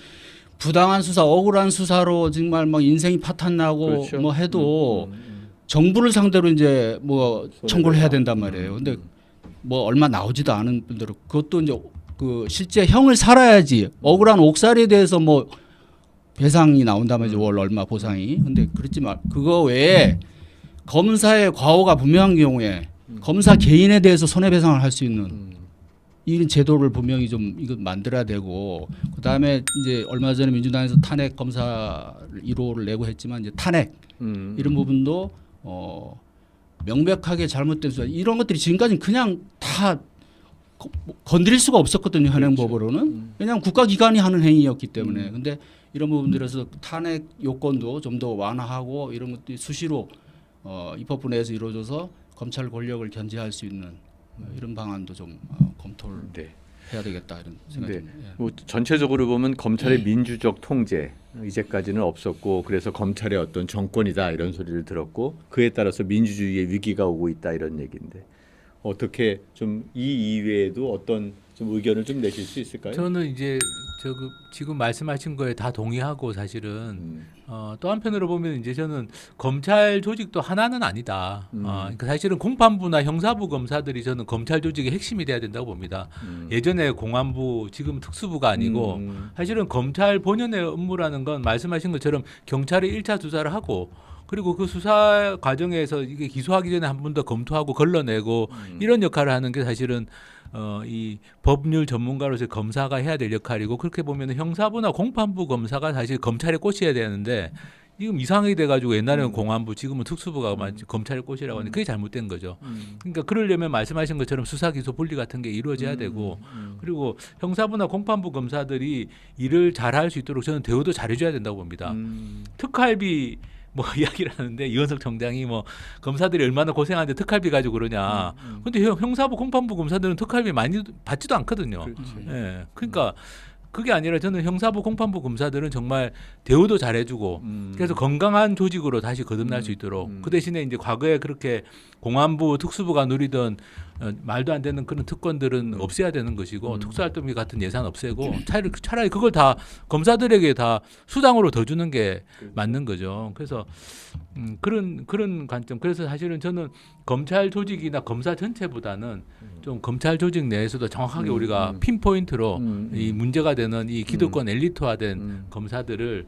부당한 수사, 억울한 수사로 정말 막 인생이 파탄나고 그렇죠. 뭐 해도 정부를 상대로 이제 뭐 청구를 해야 된단 말이에요. 근데 뭐 얼마 나오지도 않은 분들은 그것도 이제 그 실제 형을 살아야지 억울한 옥살이에 대해서 뭐 배상이 나온단 말이죠. 월 얼마 보상이. 근데 그렇지 말 그거 외에 검사의 과오가 분명한 경우에 검사 개인에 대해서 손해배상을 할 수 있는 이런 제도를 분명히 좀 이거 만들어야 되고 그다음에 이제 얼마 전에 민주당에서 탄핵 검사 1호를 내고 했지만 이제 탄핵 이런 부분도 명백하게 잘못된 수사 이런 것들이 지금까지 그냥 다 건드릴 수가 없었거든요. 현행법으로는 그냥 국가기관이 하는 행위였기 때문에 근데 이런 부분들에서 탄핵 요건도 좀 더 완화하고 이런 것들이 수시로 입법부 내에서 이루어져서 검찰 권력을 견제할 수 있는 이런 방안도 좀 검토를 해야 되겠다 이런 생각이 듭니다. 뭐 전체적으로 보면 검찰의 민주적 통제 이제까지는 없었고 그래서 검찰의 어떤 정권이다 이런 소리를 들었고 그에 따라서 민주주의의 위기가 오고 있다 이런 얘기인데 어떻게 좀 이 이외에도 어떤 좀 의견을 좀 내실 수 있을까요? 저는 이제 지금 말씀하신 거에 다 동의하고 사실은 또 한편으로 보면 이제 저는 검찰 조직도 하나는 아니다. 그러니까 사실은 공판부나 형사부 검사들이 저는 검찰 조직의 핵심이 돼야 된다고 봅니다. 예전에 공안부, 지금 특수부가 아니고 사실은 검찰 본연의 업무라는 건 말씀하신 것처럼 경찰이 1차 수사를 하고 그리고 그 수사 과정에서 이게 기소하기 전에 한 번 더 검토하고 걸러내고 이런 역할을 하는 게 사실은 이 법률 전문가로서 검사가 해야 될 역할이고 그렇게 보면 형사부나 공판부 검사가 사실 검찰의 꽃이어야 되는데 지금 이상하게 돼가지고 옛날에는 공안부 지금은 특수부가 검찰의 꽃이라고 하는데 그게 잘못된 거죠. 그러니까 그러려면 말씀하신 것처럼 수사 기소 분리 같은 게 이루어져야 되고 그리고 형사부나 공판부 검사들이 일을 잘할 수 있도록 저는 대우도 잘해줘야 된다고 봅니다. 특활비 뭐 이야기를 하는데 이원석 청장이 뭐 검사들이 얼마나 고생하는데 특활비 가지고 그러냐. 근데 형사부 공판부 검사들은 특활비 많이 받지도 않거든요. 그렇지. 예. 그러니까 그게 아니라 저는 형사부 공판부 검사들은 정말 대우도 잘해주고 그래서 건강한 조직으로 다시 거듭날 수 있도록 그 대신에 이제 과거에 그렇게 공안부 특수부가 누리던 말도 안 되는 그런 특권들은 없애야 되는 것이고 특수활동비 같은 예산 없애고 차라리 그걸 다 검사들에게 다 수당으로 더 주는 게 맞는 거죠. 그래서 그런 관점. 그래서 사실은 저는 검찰 조직이나 검사 전체보다는 좀 검찰 조직 내에서도 정확하게 우리가 핀포인트로 이 문제가 되는 이 기득권 엘리트화된 검사들을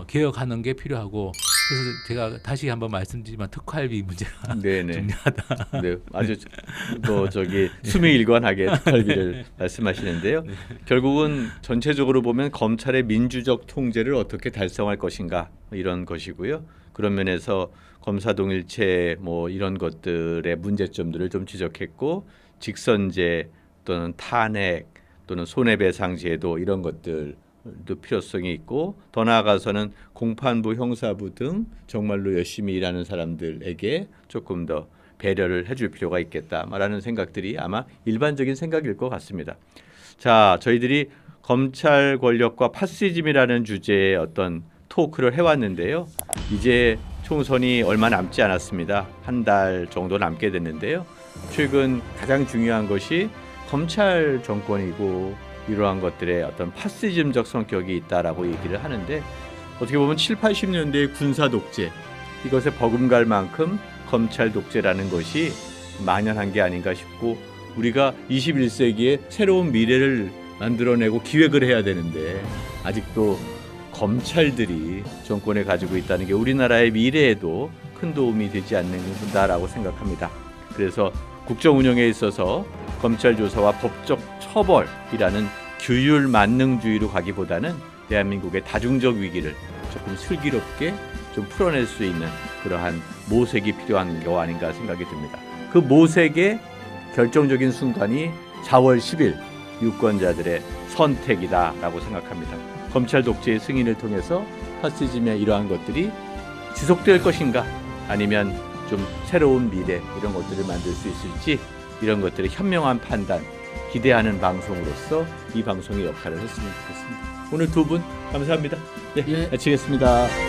개혁하는 게 필요하고 그래서 제가 다시 한번 말씀드리지만 특활비 문제가 네네. 중요하다. 네, 아주 저기 수미일관하게 특활비를 말씀하시는데요. 결국은 전체적으로 보면 검찰의 민주적 통제를 어떻게 달성할 것인가 이런 것이고요. 그런 면에서 검사동일체 뭐 이런 것들의 문제점들을 좀 지적했고 직선제 또는 탄핵 또는 손해배상제도 이런 것들도 필요성이 있고 더 나아가서는 공판부, 형사부 등 정말로 열심히 일하는 사람들에게 조금 더 배려를 해줄 필요가 있겠다 말하는 생각들이 아마 일반적인 생각일 것 같습니다. 자, 저희들이 검찰 권력과 파시즘이라는 주제의 어떤 토크를 해왔는데요. 이제 총선이 얼마 남지 않았습니다. 한 달 정도 남게 됐는데요. 최근 가장 중요한 것이 검찰 정권이고 이러한 것들의 어떤 파시즘적 성격이 있다라고 얘기를 하는데 어떻게 보면 7, 80년대의 군사 독재 이것에 버금갈 만큼 검찰 독재라는 것이 만연한 게 아닌가 싶고 우리가 21세기에 새로운 미래를 만들어내고 기획을 해야 되는데 아직도 검찰들이 정권에 가지고 있다는 게 우리나라의 미래에도 큰 도움이 되지 않는다라고 생각합니다. 그래서 국정 운영에 있어서 검찰 조사와 법적 처벌이라는 규율 만능주의로 가기보다는 대한민국의 다중적 위기를 조금 슬기롭게 좀 풀어낼 수 있는 그러한 모색이 필요한 거 아닌가 생각이 듭니다. 그 모색의 결정적인 순간이 4월 10일 유권자들의 선택이다라고 생각합니다. 검찰 독재의 승인을 통해서 파시즘의 이러한 것들이 지속될 것인가 아니면 좀 새로운 미래 이런 것들을 만들 수 있을지 이런 것들의 현명한 판단 기대하는 방송으로서 이 방송의 역할을 했으면 좋겠습니다. 오늘 두 분 감사합니다. 네, 예. 마치겠습니다.